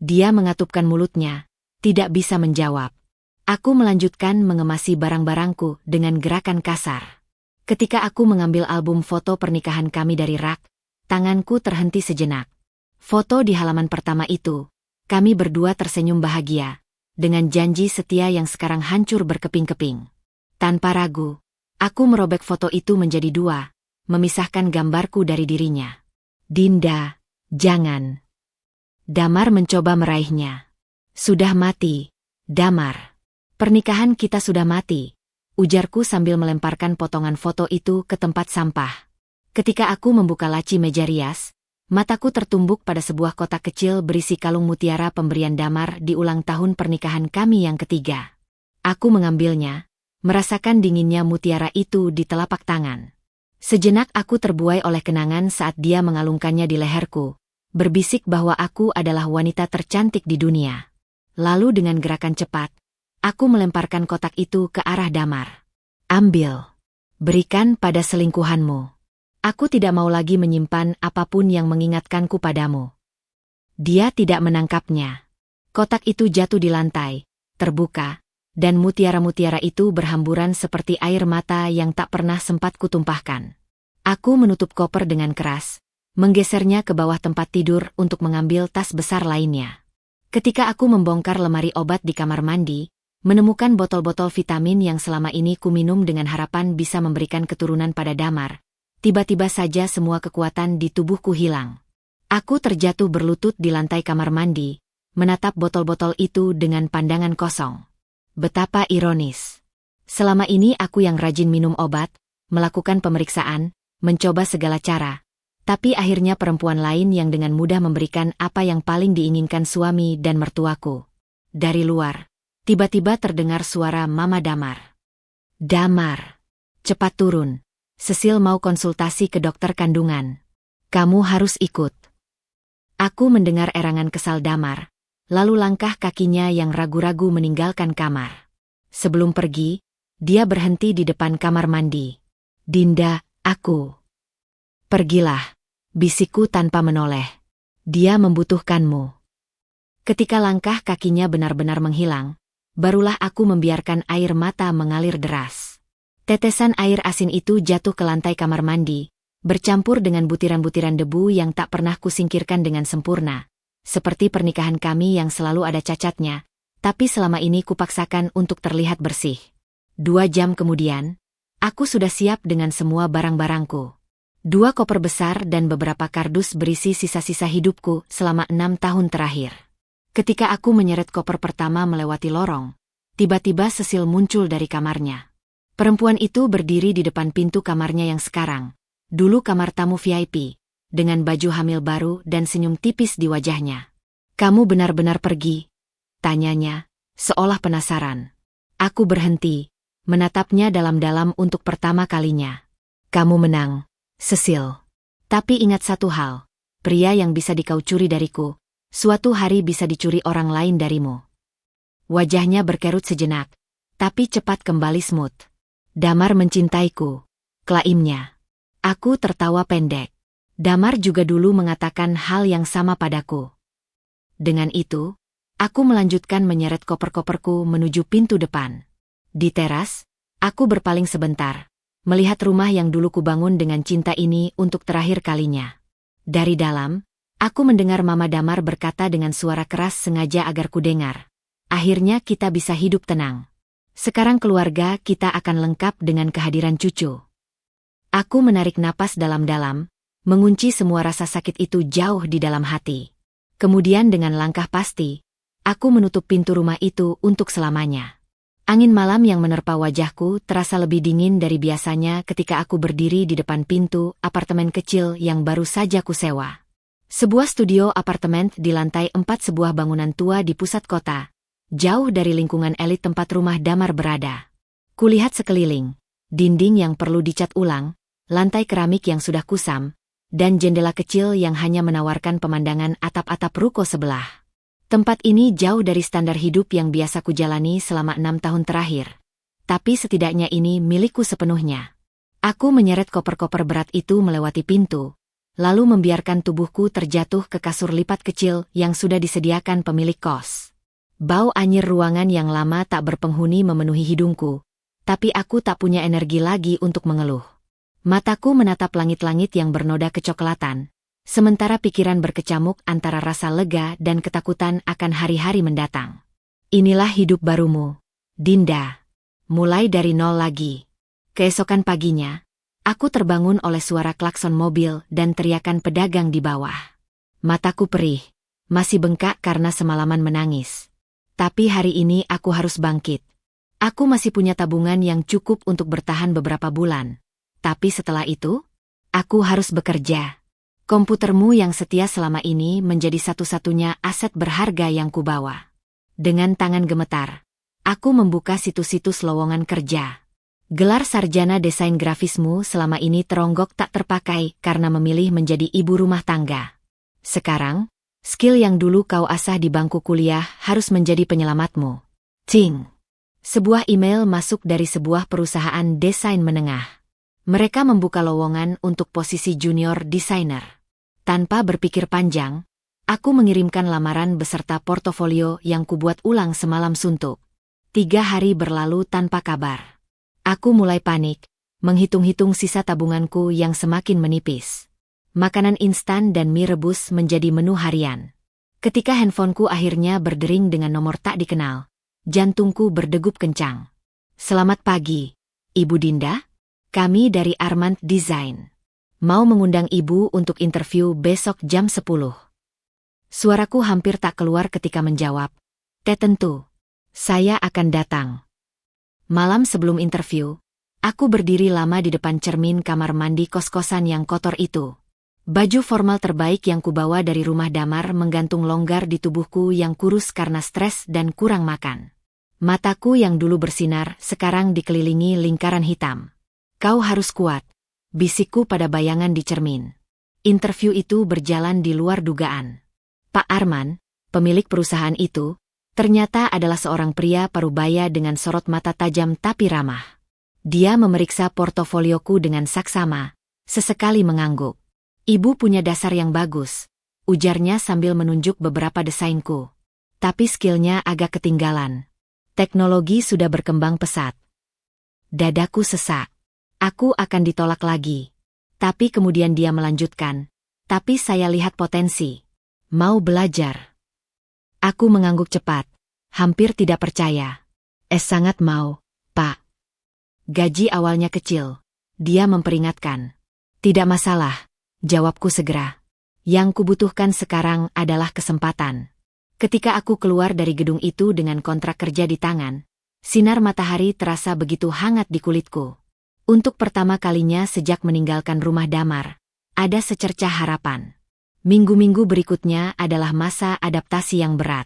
Dia mengatupkan mulutnya, tidak bisa menjawab. Aku melanjutkan mengemasi barang-barangku dengan gerakan kasar. Ketika aku mengambil album foto pernikahan kami dari rak, tanganku terhenti sejenak. Foto di halaman pertama itu, kami berdua tersenyum bahagia, dengan janji setia yang sekarang hancur berkeping-keping. Tanpa ragu, aku merobek foto itu menjadi dua, memisahkan gambarku dari dirinya. Dinda, jangan. Damar mencoba meraihnya. Sudah mati, Damar. Pernikahan kita sudah mati, ujarku sambil melemparkan potongan foto itu ke tempat sampah. Ketika aku membuka laci meja rias, mataku tertumbuk pada sebuah kotak kecil berisi kalung mutiara pemberian Damar di ulang tahun pernikahan kami yang ketiga. Aku mengambilnya, merasakan dinginnya mutiara itu di telapak tangan. Sejenak aku terbuai oleh kenangan saat dia mengalungkannya di leherku, berbisik bahwa aku adalah wanita tercantik di dunia. Lalu dengan gerakan cepat, aku melemparkan kotak itu ke arah Damar. Ambil. Berikan pada selingkuhanmu. Aku tidak mau lagi menyimpan apapun yang mengingatkanku padamu. Dia tidak menangkapnya. Kotak itu jatuh di lantai, terbuka, dan mutiara-mutiara itu berhamburan seperti air mata yang tak pernah sempat kutumpahkan. Aku menutup koper dengan keras, menggesernya ke bawah tempat tidur untuk mengambil tas besar lainnya. Ketika aku membongkar lemari obat di kamar mandi, menemukan botol-botol vitamin yang selama ini kuminum dengan harapan bisa memberikan keturunan pada Damar, tiba-tiba saja semua kekuatan di tubuhku hilang. Aku terjatuh berlutut di lantai kamar mandi, menatap botol-botol itu dengan pandangan kosong. Betapa ironis. Selama ini aku yang rajin minum obat, melakukan pemeriksaan, mencoba segala cara, tapi akhirnya perempuan lain yang dengan mudah memberikan apa yang paling diinginkan suami dan mertuaku. Dari luar, tiba-tiba terdengar suara Mama Damar. Damar, cepat turun. Cecil mau konsultasi ke dokter kandungan. Kamu harus ikut. Aku mendengar erangan kesal Damar, lalu langkah kakinya yang ragu-ragu meninggalkan kamar. Sebelum pergi, dia berhenti di depan kamar mandi. Dinda, aku. Pergilah, bisikku tanpa menoleh. Dia membutuhkanmu. Ketika langkah kakinya benar-benar menghilang, barulah aku membiarkan air mata mengalir deras. Tetesan air asin itu jatuh ke lantai kamar mandi, bercampur dengan butiran-butiran debu yang tak pernah kusingkirkan dengan sempurna. Seperti pernikahan kami yang selalu ada cacatnya, tapi selama ini kupaksakan untuk terlihat bersih. 2 jam kemudian, aku sudah siap dengan semua barang-barangku. 2 koper besar dan beberapa kardus berisi sisa-sisa hidupku selama 6 tahun terakhir. Ketika aku menyeret koper pertama melewati lorong, tiba-tiba Cecil muncul dari kamarnya. Perempuan itu berdiri di depan pintu kamarnya yang sekarang, dulu kamar tamu VIP, dengan baju hamil baru dan senyum tipis di wajahnya. Kamu benar-benar pergi? Tanyanya, seolah penasaran. Aku berhenti, menatapnya dalam-dalam untuk pertama kalinya. Kamu menang, Cecil. Tapi ingat satu hal, pria yang bisa dikau curi dariku, suatu hari bisa dicuri orang lain darimu. Wajahnya berkerut sejenak, tapi cepat kembali smooth. Damar mencintaiku, klaimnya. Aku tertawa pendek. Damar juga dulu mengatakan hal yang sama padaku. Dengan itu, aku melanjutkan menyeret koper-koperku menuju pintu depan. Di teras, aku berpaling sebentar, melihat rumah yang dulu kubangun dengan cinta ini untuk terakhir kalinya. Dari dalam, aku mendengar Mama Damar berkata dengan suara keras sengaja agar kudengar. Akhirnya kita bisa hidup tenang. Sekarang keluarga kita akan lengkap dengan kehadiran cucu. Aku menarik napas dalam-dalam, mengunci semua rasa sakit itu jauh di dalam hati. Kemudian dengan langkah pasti, aku menutup pintu rumah itu untuk selamanya. Angin malam yang menerpa wajahku terasa lebih dingin dari biasanya ketika aku berdiri di depan pintu apartemen kecil yang baru saja kusewa. Sebuah studio apartemen di lantai 4 sebuah bangunan tua di pusat kota, jauh dari lingkungan elit tempat rumah Damar berada. Kulihat sekeliling, dinding yang perlu dicat ulang, lantai keramik yang sudah kusam, dan jendela kecil yang hanya menawarkan pemandangan atap-atap ruko sebelah. Tempat ini jauh dari standar hidup yang biasa kujalani selama 6 tahun terakhir. Tapi setidaknya ini milikku sepenuhnya. Aku menyeret koper-koper berat itu melewati pintu, lalu membiarkan tubuhku terjatuh ke kasur lipat kecil yang sudah disediakan pemilik kos. Bau anyir ruangan yang lama tak berpenghuni memenuhi hidungku, tapi aku tak punya energi lagi untuk mengeluh. Mataku menatap langit-langit yang bernoda kecoklatan, sementara pikiran berkecamuk antara rasa lega dan ketakutan akan hari-hari mendatang. Inilah hidup barumu, Dinda. Mulai dari nol lagi. Keesokan paginya, aku terbangun oleh suara klakson mobil dan teriakan pedagang di bawah. Mataku perih, masih bengkak karena semalaman menangis. Tapi hari ini aku harus bangkit. Aku masih punya tabungan yang cukup untuk bertahan beberapa bulan. Tapi setelah itu, aku harus bekerja. Komputermu yang setia selama ini menjadi satu-satunya aset berharga yang kubawa. Dengan tangan gemetar, aku membuka situs-situs lowongan kerja. Gelar sarjana desain grafismu selama ini teronggok tak terpakai karena memilih menjadi ibu rumah tangga. Sekarang, skill yang dulu kau asah di bangku kuliah harus menjadi penyelamatmu. Cing! Sebuah email masuk dari sebuah perusahaan desain menengah. Mereka membuka lowongan untuk posisi junior designer. Tanpa berpikir panjang, aku mengirimkan lamaran beserta portofolio yang kubuat ulang semalam suntuk. 3 hari berlalu tanpa kabar. Aku mulai panik, menghitung-hitung sisa tabunganku yang semakin menipis. Makanan instan dan mie rebus menjadi menu harian. Ketika handphoneku akhirnya berdering dengan nomor tak dikenal, jantungku berdegup kencang. Selamat pagi, Ibu Dinda. Kami dari Armand Design. Mau mengundang Ibu untuk interview besok jam 10. Suaraku hampir tak keluar ketika menjawab. Tentu. Saya akan datang. Malam sebelum interview, aku berdiri lama di depan cermin kamar mandi kos-kosan yang kotor itu. Baju formal terbaik yang kubawa dari rumah damar menggantung longgar di tubuhku yang kurus karena stres dan kurang makan. Mataku yang dulu bersinar sekarang dikelilingi lingkaran hitam. Kau harus kuat, bisikku pada bayangan di cermin. Interview itu berjalan di luar dugaan. Pak Arman, pemilik perusahaan itu, ternyata adalah seorang pria parubaya dengan sorot mata tajam tapi ramah. Dia memeriksa portofolioku dengan saksama, sesekali mengangguk. Ibu punya dasar yang bagus, ujarnya sambil menunjuk beberapa desainku. Tapi skillnya agak ketinggalan. Teknologi sudah berkembang pesat. Dadaku sesak. Aku akan ditolak lagi. Tapi kemudian dia melanjutkan. Tapi saya lihat potensi. Mau belajar. Aku mengangguk cepat, hampir tidak percaya. Sangat mau, Pak. Gaji awalnya kecil. Dia memperingatkan. Tidak masalah, jawabku segera. Yang kubutuhkan sekarang adalah kesempatan. Ketika aku keluar dari gedung itu dengan kontrak kerja di tangan, sinar matahari terasa begitu hangat di kulitku. Untuk pertama kalinya sejak meninggalkan rumah damar, ada secercah harapan. Minggu-minggu berikutnya adalah masa adaptasi yang berat.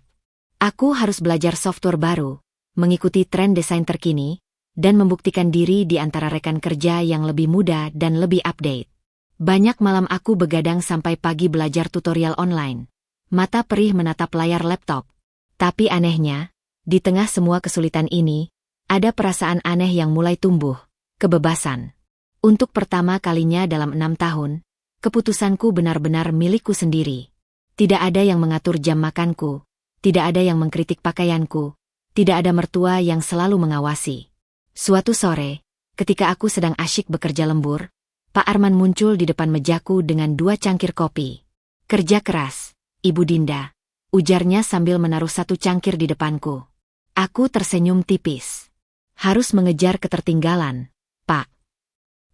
Aku harus belajar software baru, mengikuti tren desain terkini, dan membuktikan diri di antara rekan kerja yang lebih muda dan lebih update. Banyak malam aku begadang sampai pagi belajar tutorial online. Mata perih menatap layar laptop. Tapi anehnya, di tengah semua kesulitan ini, ada perasaan aneh yang mulai tumbuh, kebebasan. Untuk pertama kalinya dalam 6 tahun, keputusanku benar-benar milikku sendiri. Tidak ada yang mengatur jam makanku, tidak ada yang mengkritik pakaianku, tidak ada mertua yang selalu mengawasi. Suatu sore, ketika aku sedang asyik bekerja lembur, Pak Arman muncul di depan mejaku dengan 2 cangkir kopi. Kerja keras, Ibu Dinda, ujarnya sambil menaruh 1 cangkir di depanku. Aku tersenyum tipis. Harus mengejar ketertinggalan, Pak.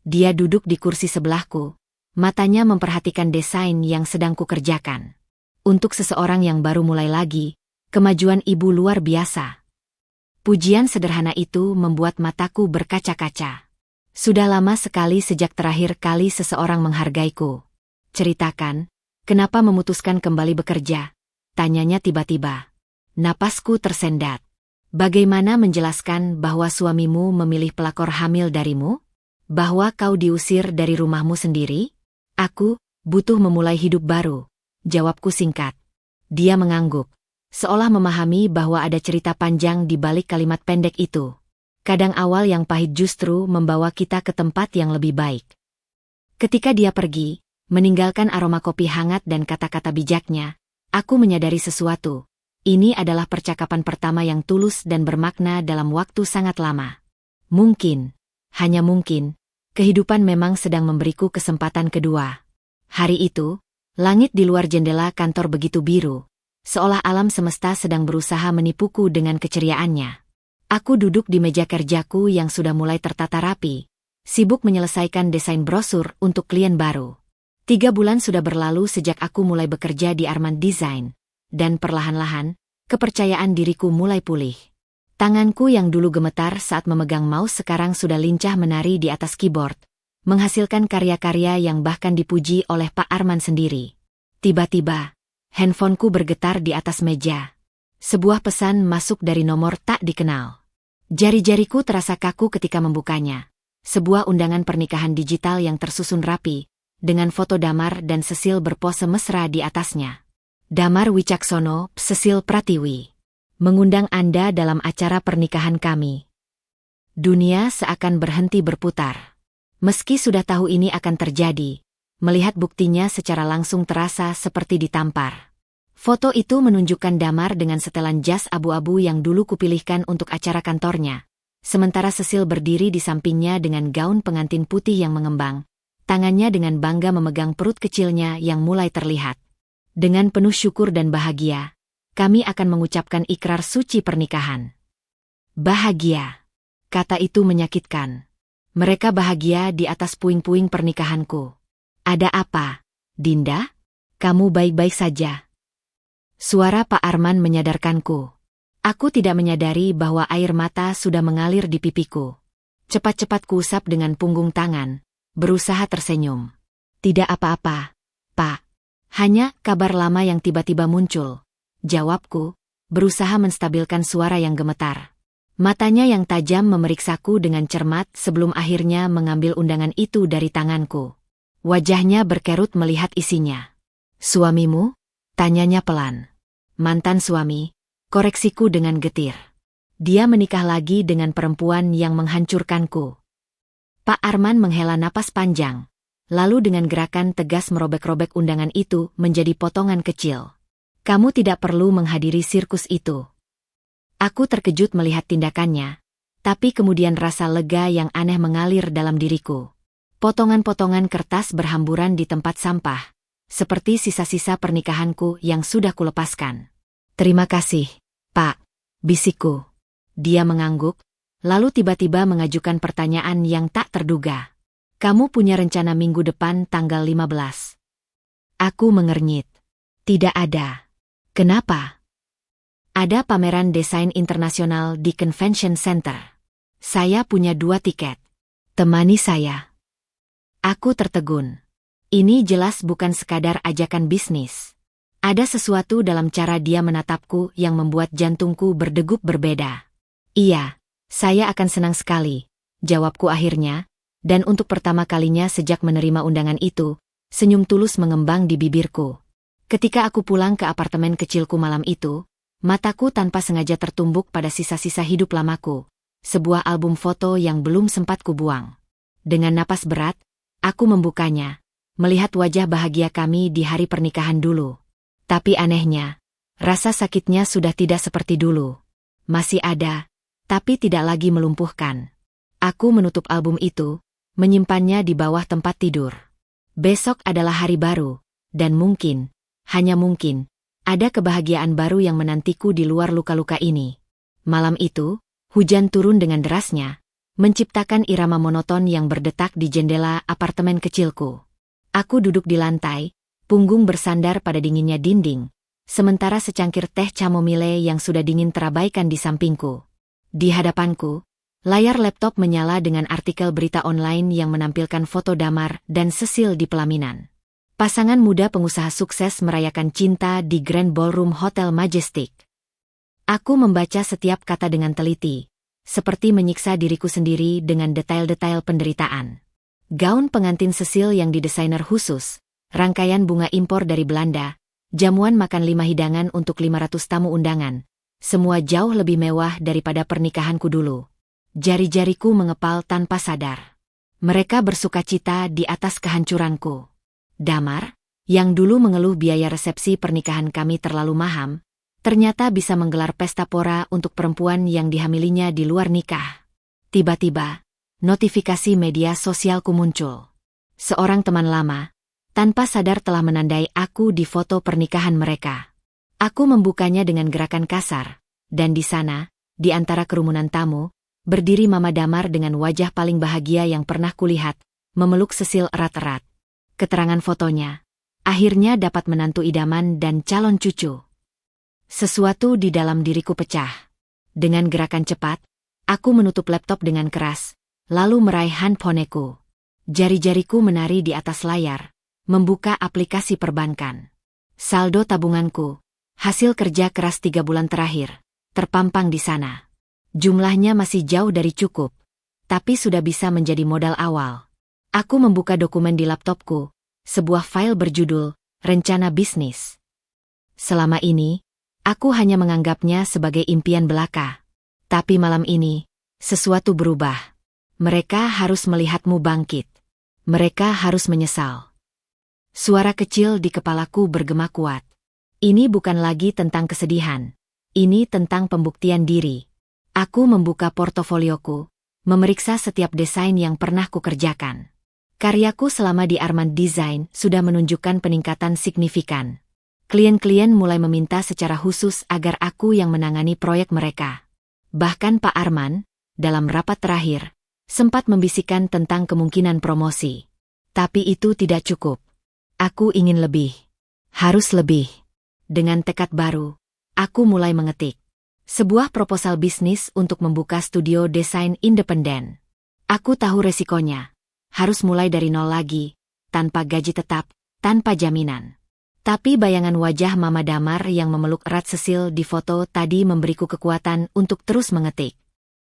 Dia duduk di kursi sebelahku. Matanya memperhatikan desain yang sedang kukerjakan. Untuk seseorang yang baru mulai lagi, kemajuan ibu luar biasa. Pujian sederhana itu membuat mataku berkaca-kaca. Sudah lama sekali sejak terakhir kali seseorang menghargaiku. Ceritakan, kenapa memutuskan kembali bekerja? Tanyanya tiba-tiba. Napasku tersendat. Bagaimana menjelaskan bahwa suamimu memilih pelakor hamil darimu? Bahwa kau diusir dari rumahmu sendiri? Aku butuh memulai hidup baru, jawabku singkat. Dia mengangguk, seolah memahami bahwa ada cerita panjang di balik kalimat pendek itu. Kadang awal yang pahit justru membawa kita ke tempat yang lebih baik. Ketika dia pergi, meninggalkan aroma kopi hangat dan kata-kata bijaknya, aku menyadari sesuatu. Ini adalah percakapan pertama yang tulus dan bermakna dalam waktu sangat lama. Mungkin, hanya mungkin, kehidupan memang sedang memberiku kesempatan kedua. Hari itu, langit di luar jendela kantor begitu biru. seolah alam semesta sedang berusaha menipuku dengan keceriaannya. Aku duduk di meja kerjaku yang sudah mulai tertata rapi, sibuk menyelesaikan desain brosur untuk klien baru. 3 bulan sudah berlalu sejak aku mulai bekerja di Arman Design, dan perlahan-lahan, kepercayaan diriku mulai pulih. Tanganku yang dulu gemetar saat memegang mouse sekarang sudah lincah menari di atas keyboard, menghasilkan karya-karya yang bahkan dipuji oleh Pak Arman sendiri. Tiba-tiba, handphoneku bergetar di atas meja. Sebuah pesan masuk dari nomor tak dikenal. Jari-jariku terasa kaku ketika membukanya. Sebuah undangan pernikahan digital yang tersusun rapi, dengan foto Damar dan Sesil berpose mesra di atasnya. Damar Wicaksono, Sesil Pratiwi. Mengundang Anda dalam acara pernikahan kami. Dunia seakan berhenti berputar. Meski sudah tahu ini akan terjadi, melihat buktinya secara langsung terasa seperti ditampar. Foto itu menunjukkan Damar dengan setelan jas abu-abu yang dulu kupilihkan untuk acara kantornya. Sementara Sesil berdiri di sampingnya dengan gaun pengantin putih yang mengembang, tangannya dengan bangga memegang perut kecilnya yang mulai terlihat. Dengan penuh syukur dan bahagia, kami akan mengucapkan ikrar suci pernikahan. Bahagia. Kata itu menyakitkan. Mereka bahagia di atas puing-puing pernikahanku. Ada apa, Dinda? Kamu baik-baik saja? Suara Pak Arman menyadarkanku. Aku tidak menyadari bahwa air mata sudah mengalir di pipiku. Cepat-cepat kuusap dengan punggung tangan, berusaha tersenyum. Tidak apa-apa, Pak. Hanya kabar lama yang tiba-tiba muncul. Jawabku, berusaha menstabilkan suara yang gemetar. Matanya yang tajam memeriksaku dengan cermat sebelum akhirnya mengambil undangan itu dari tanganku. Wajahnya berkerut melihat isinya. Suamimu? Tanyanya pelan. Mantan suami, koreksiku dengan getir. Dia menikah lagi dengan perempuan yang menghancurkanku. Pak Arman menghela napas panjang, lalu dengan gerakan tegas merobek-robek undangan itu menjadi potongan kecil. Kamu tidak perlu menghadiri sirkus itu. Aku terkejut melihat tindakannya, tapi kemudian rasa lega yang aneh mengalir dalam diriku. Potongan-potongan kertas berhamburan di tempat sampah, seperti sisa-sisa pernikahanku yang sudah kulepaskan. Terima kasih, Pak, bisikku. Dia mengangguk, lalu tiba-tiba mengajukan pertanyaan yang tak terduga. Kamu punya rencana minggu depan tanggal 15? Aku mengernyit. Tidak ada. Kenapa? Ada pameran desain internasional di Convention Center. Saya punya 2 tiket. Temani saya. Aku tertegun. Ini jelas bukan sekadar ajakan bisnis. Ada sesuatu dalam cara dia menatapku yang membuat jantungku berdegup berbeda. Iya, saya akan senang sekali, jawabku akhirnya, dan untuk pertama kalinya sejak menerima undangan itu, senyum tulus mengembang di bibirku. Ketika aku pulang ke apartemen kecilku malam itu, mataku tanpa sengaja tertumbuk pada sisa-sisa hidup lamaku, sebuah album foto yang belum sempat kubuang. Dengan napas berat, aku membukanya, melihat wajah bahagia kami di hari pernikahan dulu. Tapi anehnya, rasa sakitnya sudah tidak seperti dulu. Masih ada, tapi tidak lagi melumpuhkan. Aku menutup album itu, menyimpannya di bawah tempat tidur. Besok adalah hari baru, dan mungkin, hanya mungkin, ada kebahagiaan baru yang menantiku di luar luka-luka ini. Malam itu, hujan turun dengan derasnya, menciptakan irama monoton yang berdetak di jendela apartemen kecilku. Aku duduk di lantai, punggung bersandar pada dinginnya dinding, sementara secangkir teh chamomile yang sudah dingin terabaikan di sampingku. Di hadapanku, layar laptop menyala dengan artikel berita online yang menampilkan foto Damar dan Sesil di pelaminan. Pasangan muda pengusaha sukses merayakan cinta di Grand Ballroom Hotel Majestic. Aku membaca setiap kata dengan teliti, seperti menyiksa diriku sendiri dengan detail-detail penderitaan. Gaun pengantin Sesil yang didesainer khusus, rangkaian bunga impor dari Belanda, jamuan makan 5 hidangan untuk 500 tamu undangan, semua jauh lebih mewah daripada pernikahanku dulu. Jari-jariku mengepal tanpa sadar. Mereka bersukacita di atas kehancuranku. Damar, yang dulu mengeluh biaya resepsi pernikahan kami terlalu mahal, ternyata bisa menggelar pesta pora untuk perempuan yang dihamilinya di luar nikah. Tiba-tiba, notifikasi media sosialku muncul. Seorang teman lama, tanpa sadar telah menandai aku di foto pernikahan mereka. Aku membukanya dengan gerakan kasar, dan di sana, di antara kerumunan tamu, berdiri Mama Damar dengan wajah paling bahagia yang pernah kulihat, memeluk Cecil erat-erat. Keterangan fotonya, akhirnya dapat menantu idaman dan calon cucu. Sesuatu di dalam diriku pecah. Dengan gerakan cepat, aku menutup laptop dengan keras, lalu meraih handphoneku. Jari-jariku menari di atas layar, membuka aplikasi perbankan. Saldo tabunganku, hasil kerja keras 3 bulan terakhir, terpampang di sana. Jumlahnya masih jauh dari cukup, tapi sudah bisa menjadi modal awal. Aku membuka dokumen di laptopku, sebuah file berjudul Rencana Bisnis. Selama ini, aku hanya menganggapnya sebagai impian belaka. Tapi malam ini, sesuatu berubah. Mereka harus melihatmu bangkit. Mereka harus menyesal. Suara kecil di kepalaku bergema kuat. Ini bukan lagi tentang kesedihan. Ini tentang pembuktian diri. Aku membuka portofolioku, memeriksa setiap desain yang pernah kukerjakan. Karyaku selama di Arman Design sudah menunjukkan peningkatan signifikan. Klien-klien mulai meminta secara khusus agar aku yang menangani proyek mereka. Bahkan Pak Arman, dalam rapat terakhir, sempat membisikkan tentang kemungkinan promosi. Tapi itu tidak cukup. Aku ingin lebih. Harus lebih. Dengan tekad baru, aku mulai mengetik sebuah proposal bisnis untuk membuka studio desain independen. Aku tahu resikonya. Harus mulai dari nol lagi, tanpa gaji tetap, tanpa jaminan. Tapi bayangan wajah Mama Damar yang memeluk erat Cecil di foto tadi memberiku kekuatan untuk terus mengetik.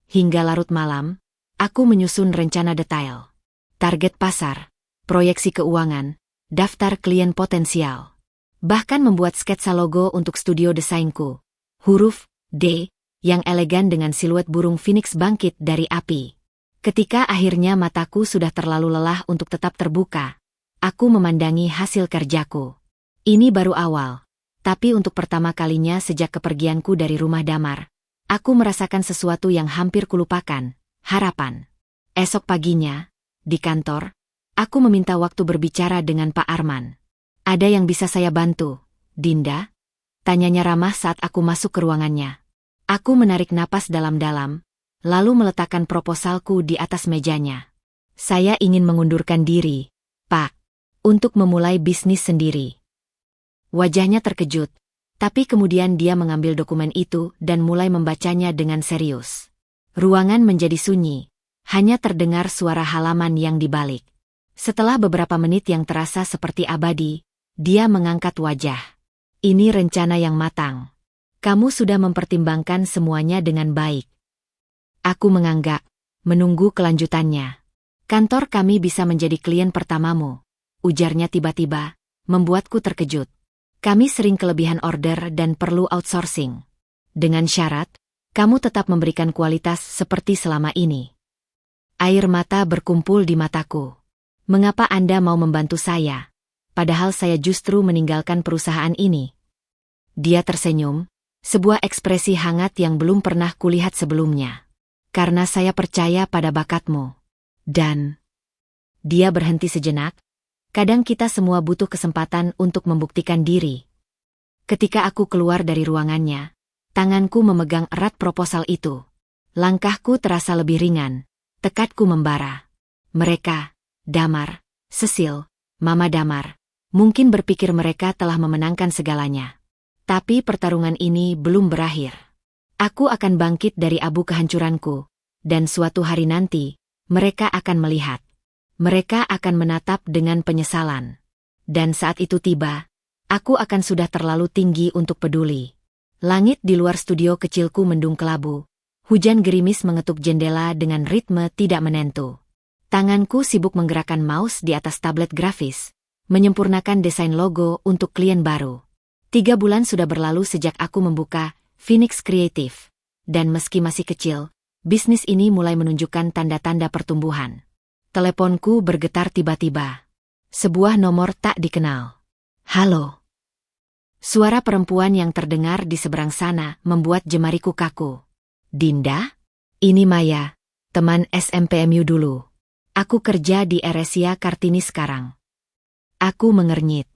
Hingga larut malam, aku menyusun rencana detail. Target pasar, proyeksi keuangan, daftar klien potensial. Bahkan membuat sketsa logo untuk studio desainku. Huruf D, yang elegan dengan siluet burung phoenix bangkit dari api. Ketika akhirnya mataku sudah terlalu lelah untuk tetap terbuka, aku memandangi hasil kerjaku. Ini baru awal, tapi untuk pertama kalinya sejak kepergianku dari rumah Damar, aku merasakan sesuatu yang hampir kulupakan, harapan. Esok paginya, di kantor, aku meminta waktu berbicara dengan Pak Arman. Ada yang bisa saya bantu, Dinda? Tanyanya ramah saat aku masuk ke ruangannya. Aku menarik napas dalam-dalam, lalu meletakkan proposalku di atas mejanya. Saya ingin mengundurkan diri, Pak, untuk memulai bisnis sendiri. Wajahnya terkejut, tapi kemudian dia mengambil dokumen itu dan mulai membacanya dengan serius. Ruangan menjadi sunyi, hanya terdengar suara halaman yang dibalik. Setelah beberapa menit yang terasa seperti abadi, dia mengangkat wajah. Ini rencana yang matang. Kamu sudah mempertimbangkan semuanya dengan baik. Aku menganggap, menunggu kelanjutannya. Kantor kami bisa menjadi klien pertamamu, ujarnya tiba-tiba, membuatku terkejut. Kami sering kelebihan order dan perlu outsourcing. Dengan syarat, kamu tetap memberikan kualitas seperti selama ini. Air mata berkumpul di mataku. Mengapa Anda mau membantu saya, padahal saya justru meninggalkan perusahaan ini? Dia tersenyum, sebuah ekspresi hangat yang belum pernah kulihat sebelumnya. Karena saya percaya pada bakatmu. Dan dia berhenti sejenak. Kadang kita semua butuh kesempatan untuk membuktikan diri. Ketika aku keluar dari ruangannya, tanganku memegang erat proposal itu. Langkahku terasa lebih ringan, tekadku membara. Mereka, Damar, Cecil, Mama Damar, mungkin berpikir mereka telah memenangkan segalanya. Tapi pertarungan ini belum berakhir. Aku akan bangkit dari abu kehancuranku, dan suatu hari nanti, mereka akan melihat. Mereka akan menatap dengan penyesalan. Dan saat itu tiba, aku akan sudah terlalu tinggi untuk peduli. Langit di luar studio kecilku mendung kelabu. Hujan gerimis mengetuk jendela dengan ritme tidak menentu. Tanganku sibuk menggerakkan mouse di atas tablet grafis, menyempurnakan desain logo untuk klien baru. 3 bulan sudah berlalu sejak aku membuka Phoenix Creative. Dan meski masih kecil, bisnis ini mulai menunjukkan tanda-tanda pertumbuhan. Teleponku bergetar tiba-tiba. Sebuah nomor tak dikenal. Halo. Suara perempuan yang terdengar di seberang sana membuat jemariku kaku. Dinda? Ini Maya, teman SMPMU dulu. Aku kerja di Eresia Kartini sekarang. Aku mengernyit.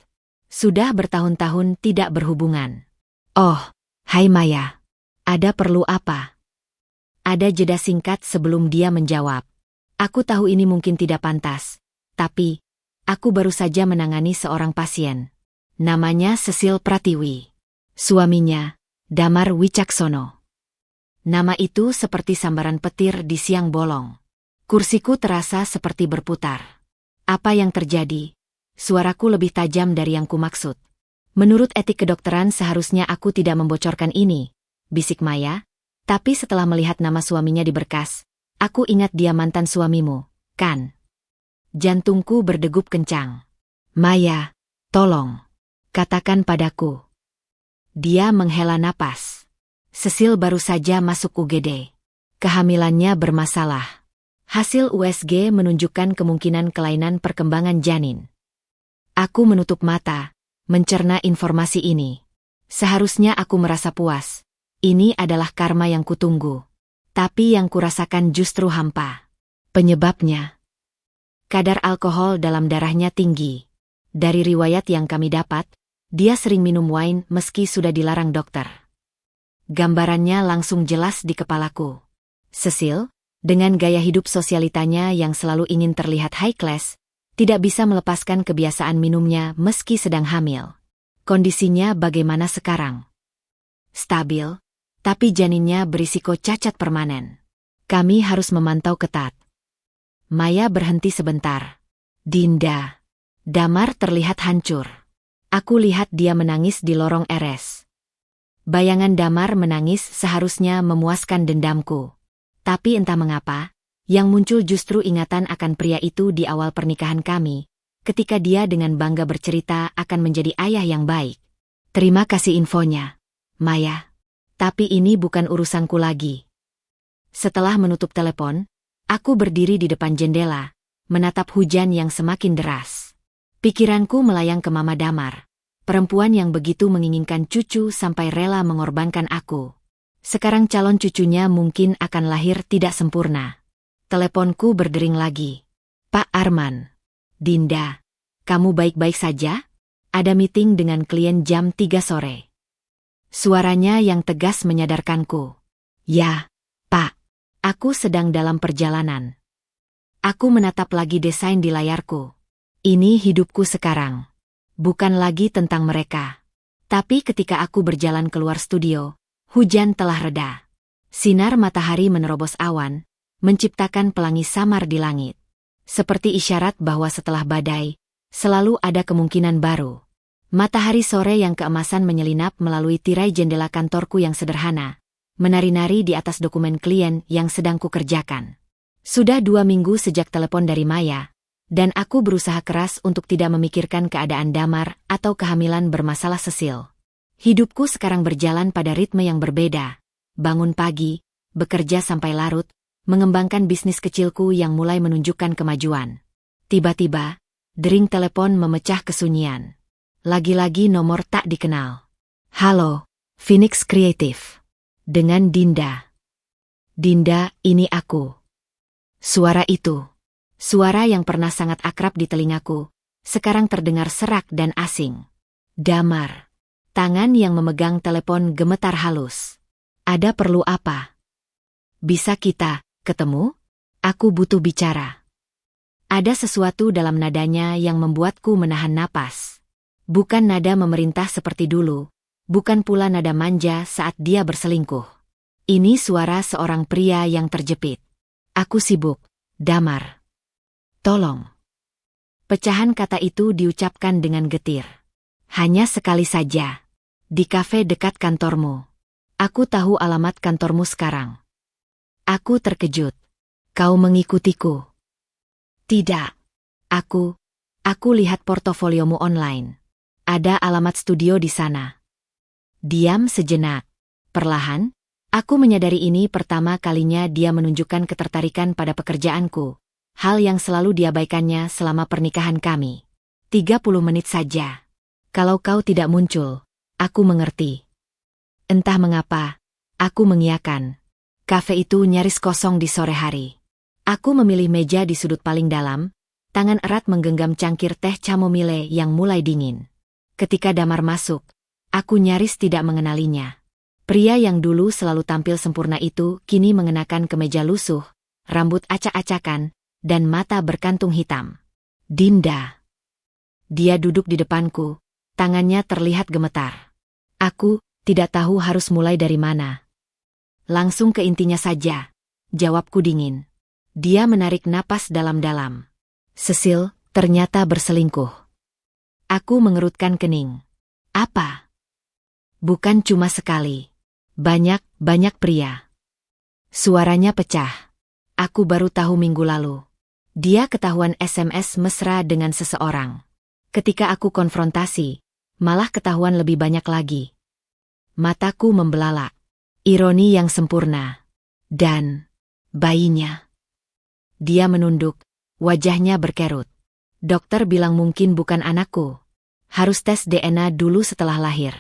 Sudah bertahun-tahun tidak berhubungan. Oh, hai Maya. Ada perlu apa? Ada jeda singkat sebelum dia menjawab. Aku tahu ini mungkin tidak pantas, tapi aku baru saja menangani seorang pasien. Namanya Cecil Pratiwi. Suaminya, Damar Wicaksono. Nama itu seperti sambaran petir di siang bolong. Kursiku terasa seperti berputar. Apa yang terjadi? Suaraku lebih tajam dari yang kumaksud. Menurut etik kedokteran seharusnya aku tidak membocorkan ini, bisik Maya. Tapi setelah melihat nama suaminya di berkas, aku ingat dia mantan suamimu, kan? Jantungku berdegup kencang. Maya, tolong, katakan padaku. Dia menghela napas. Cecil baru saja masuk UGD. Kehamilannya bermasalah. Hasil USG menunjukkan kemungkinan kelainan perkembangan janin. Aku menutup mata, mencerna informasi ini. Seharusnya aku merasa puas. Ini adalah karma yang kutunggu. Tapi yang kurasakan justru hampa. Penyebabnya, kadar alkohol dalam darahnya tinggi. Dari riwayat yang kami dapat, dia sering minum wine meski sudah dilarang dokter. Gambarannya langsung jelas di kepalaku. Cecil, dengan gaya hidup sosialitanya yang selalu ingin terlihat high class, tidak bisa melepaskan kebiasaan minumnya meski sedang hamil. Kondisinya bagaimana sekarang? Stabil, tapi janinnya berisiko cacat permanen. Kami harus memantau ketat. Maya berhenti sebentar. Dinda. Damar terlihat hancur. Aku lihat dia menangis di lorong RS. Bayangan Damar menangis seharusnya memuaskan dendamku. Tapi entah mengapa, yang muncul justru ingatan akan pria itu di awal pernikahan kami, ketika dia dengan bangga bercerita akan menjadi ayah yang baik. Terima kasih infonya, Maya. Tapi ini bukan urusanku lagi. Setelah menutup telepon, aku berdiri di depan jendela, menatap hujan yang semakin deras. Pikiranku melayang ke Mama Damar, perempuan yang begitu menginginkan cucu sampai rela mengorbankan aku. Sekarang calon cucunya mungkin akan lahir tidak sempurna. Teleponku berdering lagi. Pak Arman. Dinda, kamu baik-baik saja? Ada meeting dengan klien jam 3 sore. Suaranya yang tegas menyadarkanku. Ya, Pak. Aku sedang dalam perjalanan. Aku menatap lagi desain di layarku. Ini hidupku sekarang. Bukan lagi tentang mereka. Tapi ketika aku berjalan keluar studio, hujan telah reda. Sinar matahari menerobos awan, menciptakan pelangi samar di langit. Seperti isyarat bahwa setelah badai, selalu ada kemungkinan baru. Matahari sore yang keemasan menyelinap melalui tirai jendela kantorku yang sederhana, menari-nari di atas dokumen klien yang sedang kukerjakan. Sudah 2 minggu sejak telepon dari Maya, dan aku berusaha keras untuk tidak memikirkan keadaan Damar atau kehamilan bermasalah Cecil. Hidupku sekarang berjalan pada ritme yang berbeda. Bangun pagi, bekerja sampai larut, mengembangkan bisnis kecilku yang mulai menunjukkan kemajuan. Tiba-tiba, dering telepon memecah kesunyian. Lagi-lagi nomor tak dikenal. Halo, Phoenix Creative. Dengan Dinda. Dinda, ini aku. Suara itu. Suara yang pernah sangat akrab di telingaku, sekarang terdengar serak dan asing. Damar. Tangan yang memegang telepon gemetar halus. Ada perlu apa? Bisa kita ketemu? Aku butuh bicara. Ada sesuatu dalam nadanya yang membuatku menahan napas. Bukan nada memerintah seperti dulu, bukan pula nada manja saat dia berselingkuh. Ini suara seorang pria yang terjepit. Aku sibuk, Damar. Tolong. Pecahan kata itu diucapkan dengan getir. Hanya sekali saja. Di kafe dekat kantormu. Aku tahu alamat kantormu sekarang. Aku terkejut. Kau mengikutiku? Tidak. Aku lihat portofoliomu online. Ada alamat studio di sana. Diam sejenak. Perlahan, aku menyadari ini pertama kalinya dia menunjukkan ketertarikan pada pekerjaanku. Hal yang selalu diabaikannya selama pernikahan kami. 30 menit saja. Kalau kau tidak muncul, aku mengerti. Entah mengapa, aku mengiyakan. Kafe itu nyaris kosong di sore hari. Aku memilih meja di sudut paling dalam, tangan erat menggenggam cangkir teh chamomile yang mulai dingin. Ketika Damar masuk, Aku nyaris tidak mengenalinya. Pria yang dulu selalu tampil sempurna itu kini mengenakan kemeja lusuh, rambut acak-acakan, dan mata berkantung hitam. Dinda. Dia duduk di depanku, tangannya terlihat gemetar. Aku tidak tahu harus mulai dari mana. Langsung ke intinya saja, jawabku dingin. Dia menarik napas dalam-dalam. Cecil ternyata berselingkuh. Aku mengerutkan kening. Apa? Bukan cuma sekali. Banyak pria. Suaranya pecah. Aku baru tahu minggu lalu. Dia ketahuan SMS mesra dengan seseorang. Ketika aku konfrontasi, malah ketahuan lebih banyak lagi. Mataku membelalak. Ironi yang sempurna. Dan bayinya. Dia menunduk, wajahnya berkerut. Dokter bilang mungkin bukan anakku. Harus tes DNA dulu setelah lahir.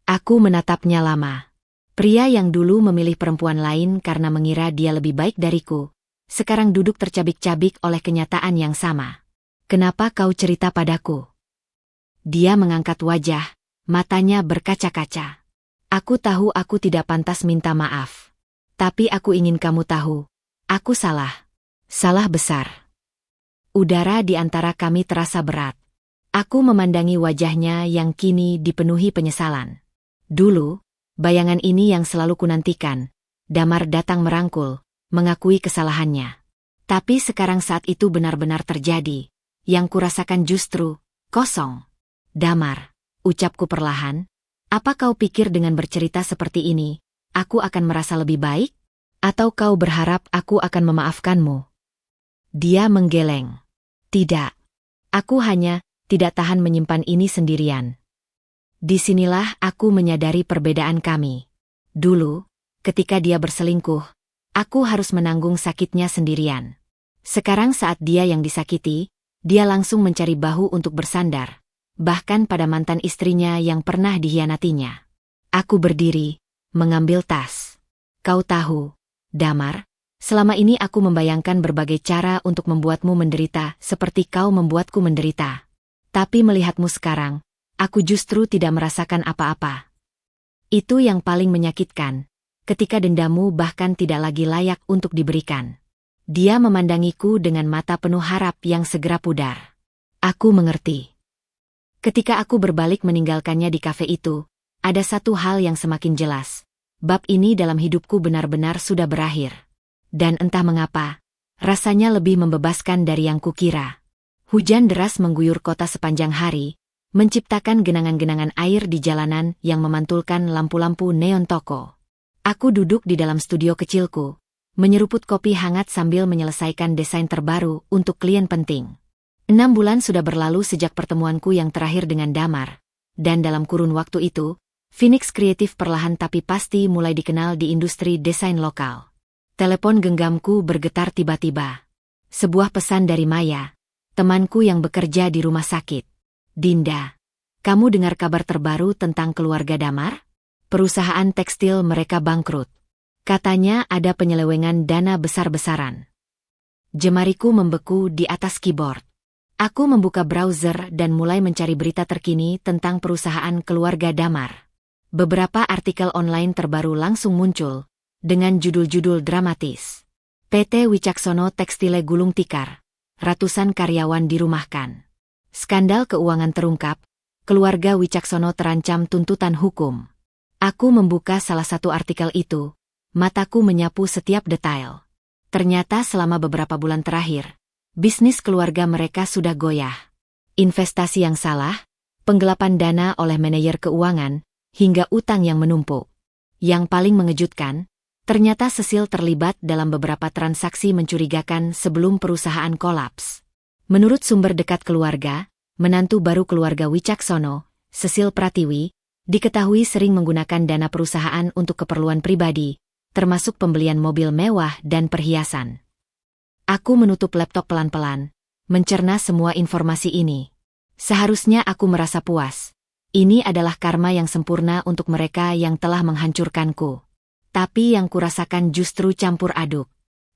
Aku menatapnya lama. Pria yang dulu memilih perempuan lain karena mengira dia lebih baik dariku, sekarang duduk tercabik-cabik oleh kenyataan yang sama. Kenapa kau cerita padaku? Dia mengangkat wajah, matanya berkaca-kaca. Aku tahu aku tidak pantas minta maaf. Tapi aku ingin kamu tahu, aku salah. Salah besar. Udara di antara kami terasa berat. Aku memandangi wajahnya yang kini dipenuhi penyesalan. Dulu, bayangan ini yang selalu kunantikan. Damar datang merangkul, mengakui kesalahannya. Tapi sekarang saat itu benar-benar terjadi. Yang kurasakan justru kosong. Damar, ucapku perlahan, apa kau pikir dengan bercerita seperti ini, aku akan merasa lebih baik? Atau kau berharap aku akan memaafkanmu? Dia menggeleng. Tidak. Aku hanya tidak tahan menyimpan ini sendirian. Disinilah aku menyadari perbedaan kami. Dulu, ketika dia berselingkuh, aku harus menanggung sakitnya sendirian. Sekarang saat dia yang disakiti, dia langsung mencari bahu untuk bersandar, bahkan pada mantan istrinya yang pernah dihianatinya. Aku berdiri, mengambil tas. Kau tahu, Damar, selama ini aku membayangkan berbagai cara untuk membuatmu menderita seperti kau membuatku menderita. Tapi melihatmu sekarang, aku justru tidak merasakan apa-apa. Itu yang paling menyakitkan, ketika dendamu bahkan tidak lagi layak untuk diberikan. Dia memandangiku dengan mata penuh harap yang segera pudar. Aku mengerti. Ketika aku berbalik meninggalkannya di kafe itu, ada satu hal yang semakin jelas. Bab ini dalam hidupku benar-benar sudah berakhir. Dan entah mengapa, rasanya lebih membebaskan dari yang kukira. Hujan deras mengguyur kota sepanjang hari, menciptakan genangan-genangan air di jalanan yang memantulkan lampu-lampu neon toko. Aku duduk di dalam studio kecilku, menyeruput kopi hangat sambil menyelesaikan desain terbaru untuk klien penting. 6 bulan sudah berlalu sejak pertemuanku yang terakhir dengan Damar, dan dalam kurun waktu itu, Phoenix Kreatif perlahan tapi pasti mulai dikenal di industri desain lokal. Telepon genggamku bergetar tiba-tiba. Sebuah pesan dari Maya, temanku yang bekerja di rumah sakit. Dinda, kamu dengar kabar terbaru tentang keluarga Damar? Perusahaan tekstil mereka bangkrut. Katanya ada penyelewengan dana besar-besaran. Jemariku membeku di atas keyboard. Aku membuka browser dan mulai mencari berita terkini tentang perusahaan keluarga Damar. Beberapa artikel online terbaru langsung muncul, dengan judul-judul dramatis. PT Wicaksono Tekstile gulung tikar, ratusan karyawan dirumahkan. Skandal keuangan terungkap, keluarga Wicaksono terancam tuntutan hukum. Aku membuka salah satu artikel itu, mataku menyapu setiap detail. Ternyata selama beberapa bulan terakhir, bisnis keluarga mereka sudah goyah. Investasi yang salah, penggelapan dana oleh manajer keuangan, hingga utang yang menumpuk. Yang paling mengejutkan, ternyata Cecil terlibat dalam beberapa transaksi mencurigakan sebelum perusahaan kolaps. Menurut sumber dekat keluarga, menantu baru keluarga Wicaksono, Cecil Pratiwi, diketahui sering menggunakan dana perusahaan untuk keperluan pribadi, termasuk pembelian mobil mewah dan perhiasan. Aku menutup laptop pelan-pelan, mencerna semua informasi ini. Seharusnya aku merasa puas. Ini adalah karma yang sempurna untuk mereka yang telah menghancurkanku. Tapi yang kurasakan justru campur aduk.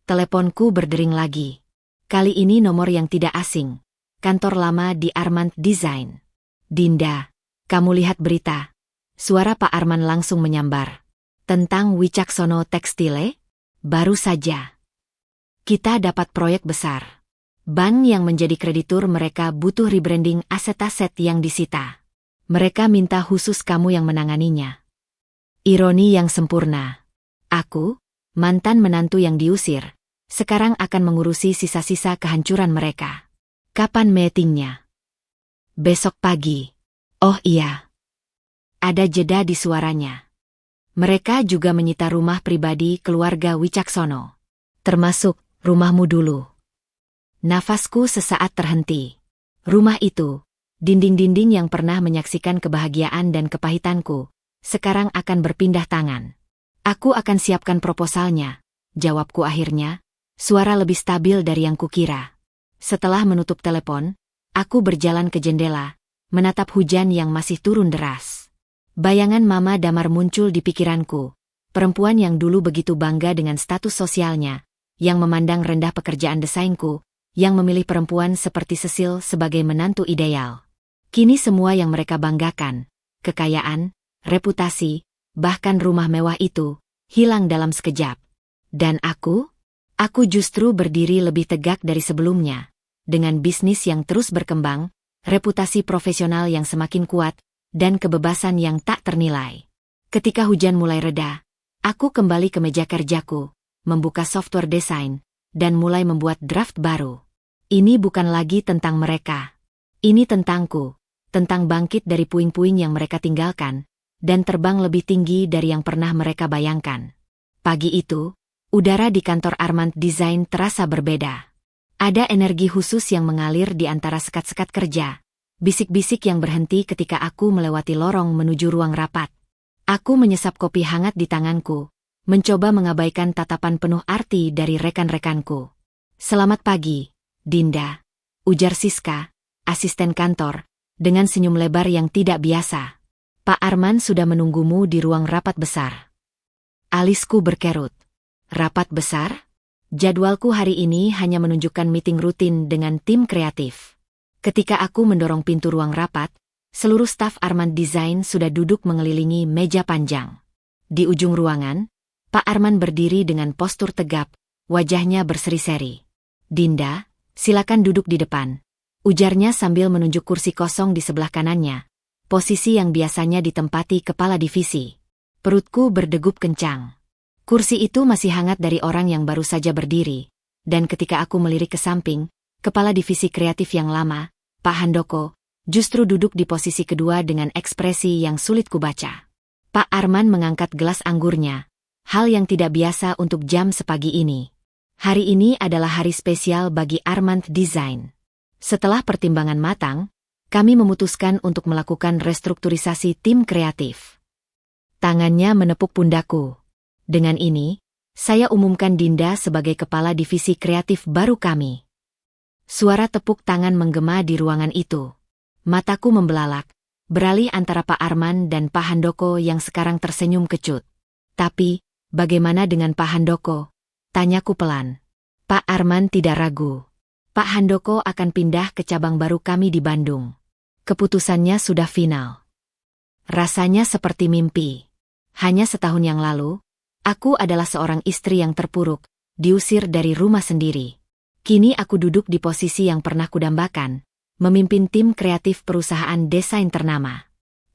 Teleponku berdering lagi. Kali ini nomor yang tidak asing. Kantor lama di Armand Design. Dinda, kamu lihat berita. Suara Pak Arman langsung menyambar. Tentang Wicaksono Tekstile? Baru saja. Kita dapat proyek besar. Bank yang menjadi kreditur mereka butuh rebranding aset-aset yang disita. Mereka minta khusus kamu yang menanganinya. Ironi yang sempurna. Aku, mantan menantu yang diusir, sekarang akan mengurusi sisa-sisa kehancuran mereka. Kapan meetingnya? Besok pagi. Oh iya. Ada jeda di suaranya. Mereka juga menyita rumah pribadi keluarga Wicaksono. Termasuk rumahmu dulu. Nafasku sesaat terhenti. Rumah itu, dinding-dinding yang pernah menyaksikan kebahagiaan dan kepahitanku, sekarang akan berpindah tangan. Aku akan siapkan proposalnya, jawabku akhirnya, suara lebih stabil dari yang kukira. Setelah menutup telepon, aku berjalan ke jendela, menatap hujan yang masih turun deras. Bayangan Mama Damar muncul di pikiranku, perempuan yang dulu begitu bangga dengan status sosialnya, yang memandang rendah pekerjaan desainku, yang memilih perempuan seperti Cecil sebagai menantu ideal. Kini semua yang mereka banggakan, kekayaan, reputasi, bahkan rumah mewah itu, hilang dalam sekejap. Dan aku justru berdiri lebih tegak dari sebelumnya, dengan bisnis yang terus berkembang, reputasi profesional yang semakin kuat, dan kebebasan yang tak ternilai. Ketika hujan mulai reda, aku kembali ke meja kerjaku, membuka software desain, dan mulai membuat draft baru. Ini bukan lagi tentang mereka. Ini tentangku, tentang bangkit dari puing-puing yang mereka tinggalkan, dan terbang lebih tinggi dari yang pernah mereka bayangkan. Pagi itu, udara di kantor Armand Design terasa berbeda. Ada energi khusus yang mengalir di antara sekat-sekat kerja. Bisik-bisik yang berhenti ketika aku melewati lorong menuju ruang rapat. Aku menyesap kopi hangat di tanganku, mencoba mengabaikan tatapan penuh arti dari rekan-rekanku. Selamat pagi, Dinda, ujar Siska, asisten kantor, dengan senyum lebar yang tidak biasa. Pak Arman sudah menunggumu di ruang rapat besar. Alisku berkerut. Rapat besar? Jadwalku hari ini hanya menunjukkan meeting rutin dengan tim kreatif. Ketika aku mendorong pintu ruang rapat, seluruh staf Armand Design sudah duduk mengelilingi meja panjang. Di ujung ruangan, Pak Arman berdiri dengan postur tegap, wajahnya berseri-seri. Dinda, silakan duduk di depan, ujarnya sambil menunjuk kursi kosong di sebelah kanannya, posisi yang biasanya ditempati kepala divisi. Perutku berdegup kencang. Kursi itu masih hangat dari orang yang baru saja berdiri, dan ketika aku melirik ke samping, kepala divisi kreatif yang lama, Pak Handoko, justru duduk di posisi kedua dengan ekspresi yang sulit kubaca. Pak Arman mengangkat gelas anggurnya, hal yang tidak biasa untuk jam sepagi ini. Hari ini adalah hari spesial bagi Armand Design. Setelah pertimbangan matang, kami memutuskan untuk melakukan restrukturisasi tim kreatif. Tangannya menepuk pundakku. Dengan ini, saya umumkan Dinda sebagai kepala divisi kreatif baru kami. Suara tepuk tangan menggema di ruangan itu. Mataku membelalak, beralih antara Pak Arman dan Pak Handoko yang sekarang tersenyum kecut. Tapi, bagaimana dengan Pak Handoko? Tanyaku pelan. Pak Arman tidak ragu. Pak Handoko akan pindah ke cabang baru kami di Bandung. Keputusannya sudah final. Rasanya seperti mimpi. Hanya setahun yang lalu, aku adalah seorang istri yang terpuruk, diusir dari rumah sendiri. Kini aku duduk di posisi yang pernah kudambakan, memimpin tim kreatif perusahaan desain ternama.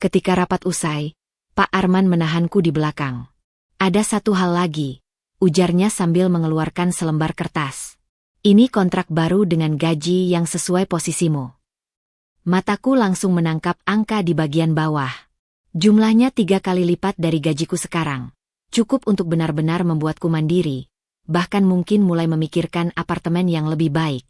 Ketika rapat usai, Pak Arman menahanku di belakang. Ada satu hal lagi, ujarnya sambil mengeluarkan selembar kertas. Ini kontrak baru dengan gaji yang sesuai posisimu. Mataku langsung menangkap angka di bagian bawah. Jumlahnya 3 kali lipat dari gajiku sekarang. Cukup untuk benar-benar membuatku mandiri, bahkan mungkin mulai memikirkan apartemen yang lebih baik.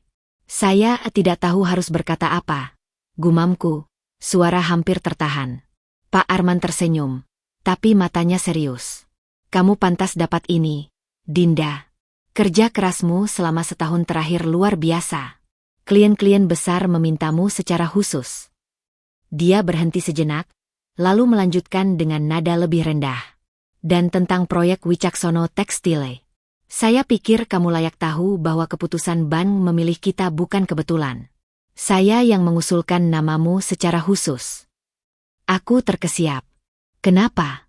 Saya tidak tahu harus berkata apa. Gumamku, suara hampir tertahan. Pak Arman tersenyum, tapi matanya serius. Kamu pantas dapat ini, Dinda. Kerja kerasmu selama setahun terakhir luar biasa. Klien-klien besar memintamu secara khusus. Dia berhenti sejenak, lalu melanjutkan dengan nada lebih rendah. Dan tentang proyek Wicaksono Tekstile. Saya pikir kamu layak tahu bahwa keputusan bank memilih kita bukan kebetulan. Saya yang mengusulkan namamu secara khusus. Aku terkesiap. Kenapa?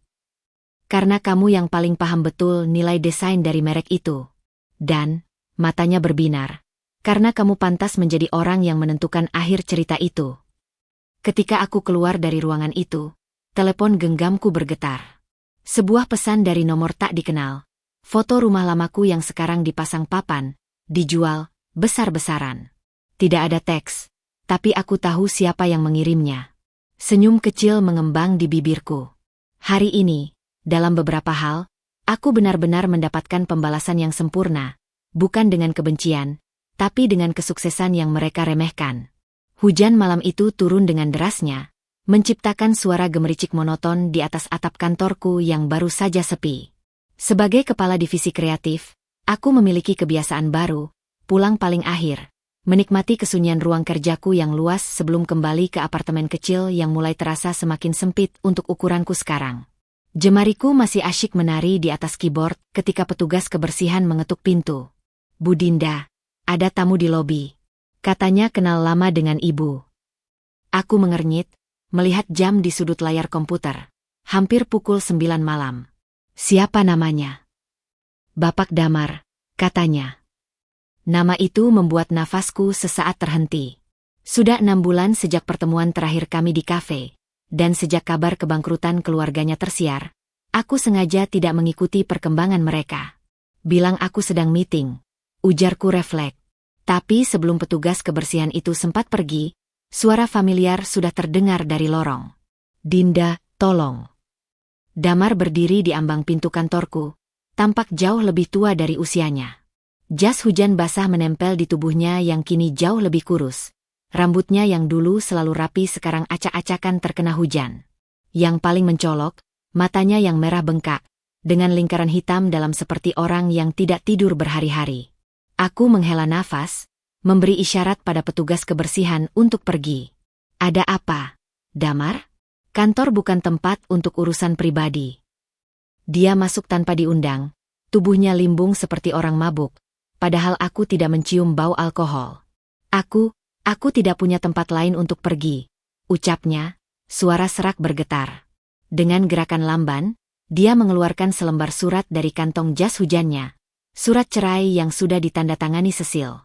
Karena kamu yang paling paham betul nilai desain dari merek itu. Dan, matanya berbinar, karena kamu pantas menjadi orang yang menentukan akhir cerita itu. Ketika aku keluar dari ruangan itu, telepon genggamku bergetar. Sebuah pesan dari nomor tak dikenal. Foto rumah lamaku yang sekarang dipasang papan, dijual, besar-besaran. Tidak ada teks, tapi aku tahu siapa yang mengirimnya. Senyum kecil mengembang di bibirku. Hari ini, dalam beberapa hal, aku benar-benar mendapatkan pembalasan yang sempurna, bukan dengan kebencian, tapi dengan kesuksesan yang mereka remehkan. Hujan malam itu turun dengan derasnya, menciptakan suara gemericik monoton di atas atap kantorku yang baru saja sepi. Sebagai kepala divisi kreatif, aku memiliki kebiasaan baru, pulang paling akhir, menikmati kesunyian ruang kerjaku yang luas sebelum kembali ke apartemen kecil yang mulai terasa semakin sempit untuk ukuranku sekarang. Jemariku masih asyik menari di atas keyboard ketika petugas kebersihan mengetuk pintu. "Bu Dinda, ada tamu di lobi," katanya kenal lama dengan ibu. Aku mengernyit, melihat jam di sudut layar komputer. Hampir pukul 9 malam. "Siapa namanya?" "Bapak Damar," katanya. Nama itu membuat nafasku sesaat terhenti. Sudah 6 bulan sejak pertemuan terakhir kami di kafe, dan sejak kabar kebangkrutan keluarganya tersiar, aku sengaja tidak mengikuti perkembangan mereka. "Bilang aku sedang meeting," ujarku refleks. Tapi sebelum petugas kebersihan itu sempat pergi, suara familiar sudah terdengar dari lorong. "Dinda, tolong." Damar berdiri di ambang pintu kantorku, tampak jauh lebih tua dari usianya. Jas hujan basah menempel di tubuhnya yang kini jauh lebih kurus. Rambutnya yang dulu selalu rapi sekarang acak-acakan terkena hujan. Yang paling mencolok, matanya yang merah bengkak, dengan lingkaran hitam dalam seperti orang yang tidak tidur berhari-hari. Aku menghela nafas, memberi isyarat pada petugas kebersihan untuk pergi. "Ada apa, Damar? Kantor bukan tempat untuk urusan pribadi." Dia masuk tanpa diundang, tubuhnya limbung seperti orang mabuk, padahal aku tidak mencium bau alkohol. Aku tidak punya tempat lain untuk pergi," ucapnya, suara serak bergetar. Dengan gerakan lamban, dia mengeluarkan selembar surat dari kantong jas hujannya. Surat cerai yang sudah ditandatangani Cecil.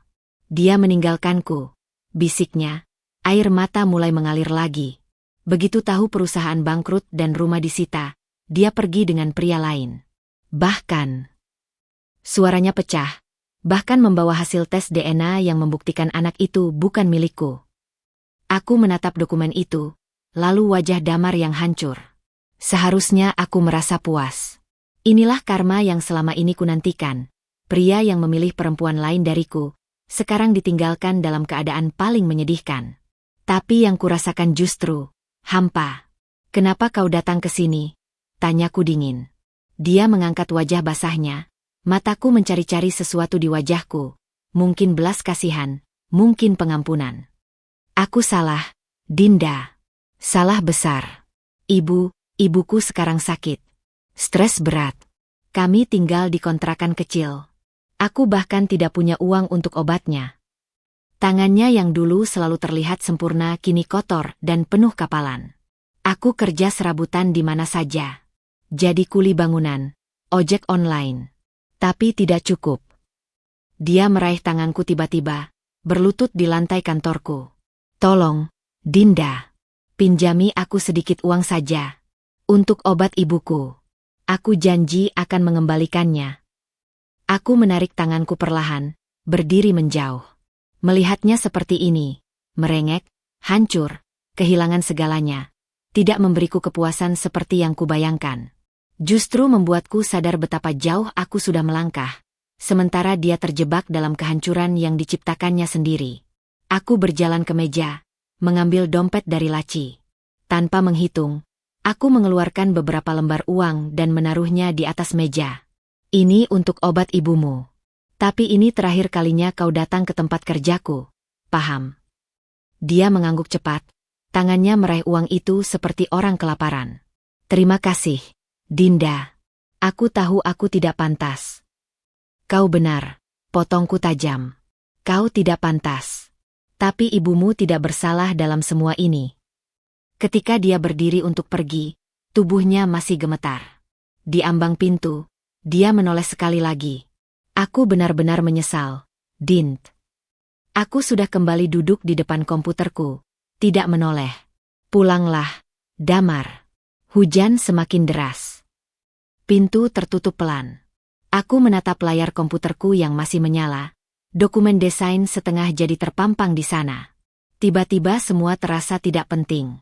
"Dia meninggalkanku," bisiknya, air mata mulai mengalir lagi. Begitu tahu perusahaan bangkrut dan rumah disita, dia pergi dengan pria lain. Bahkan, suaranya pecah. Bahkan membawa hasil tes DNA yang membuktikan anak itu bukan milikku. Aku menatap dokumen itu, lalu wajah Damar yang hancur. Seharusnya aku merasa puas. Inilah karma yang selama ini kunantikan. Pria yang memilih perempuan lain dariku, sekarang ditinggalkan dalam keadaan paling menyedihkan. Tapi yang kurasakan justru hampa. "Kenapa kau datang ke sini?" tanyaku dingin. Dia mengangkat wajah basahnya. Mataku mencari-cari sesuatu di wajahku, mungkin belas kasihan, mungkin pengampunan. "Aku salah, Dinda. Salah besar. Ibuku sekarang sakit. Stres berat. Kami tinggal di kontrakan kecil. Aku bahkan tidak punya uang untuk obatnya." Tangannya yang dulu selalu terlihat sempurna kini kotor dan penuh kapalan. "Aku kerja serabutan di mana saja. Jadi kuli bangunan, ojek online. Tapi tidak cukup." Dia meraih tanganku tiba-tiba, berlutut di lantai kantorku. "Tolong, Dinda. Pinjami aku sedikit uang saja. Untuk obat ibuku. Aku janji akan mengembalikannya." Aku menarik tanganku perlahan, berdiri menjauh. Melihatnya seperti ini, merengek, hancur, kehilangan segalanya, tidak memberiku kepuasan seperti yang kubayangkan. Justru membuatku sadar betapa jauh aku sudah melangkah, sementara dia terjebak dalam kehancuran yang diciptakannya sendiri. Aku berjalan ke meja, mengambil dompet dari laci. Tanpa menghitung, aku mengeluarkan beberapa lembar uang dan menaruhnya di atas meja. "Ini untuk obat ibumu. Tapi ini terakhir kalinya kau datang ke tempat kerjaku, paham?" Dia mengangguk cepat, tangannya meraih uang itu seperti orang kelaparan. "Terima kasih, Dinda. Aku tahu aku tidak pantas." "Kau benar," potongku tajam. "Kau tidak pantas. Tapi ibumu tidak bersalah dalam semua ini." Ketika dia berdiri untuk pergi, tubuhnya masih gemetar. Di ambang pintu, dia menoleh sekali lagi. Aku benar-benar menyesal, Dint. Aku sudah kembali duduk di depan komputerku, tidak menoleh. Pulanglah, Damar. Hujan semakin deras. Pintu tertutup pelan. Aku menatap layar komputerku yang masih menyala. Dokumen desain setengah jadi terpampang di sana. Tiba-tiba semua terasa tidak penting.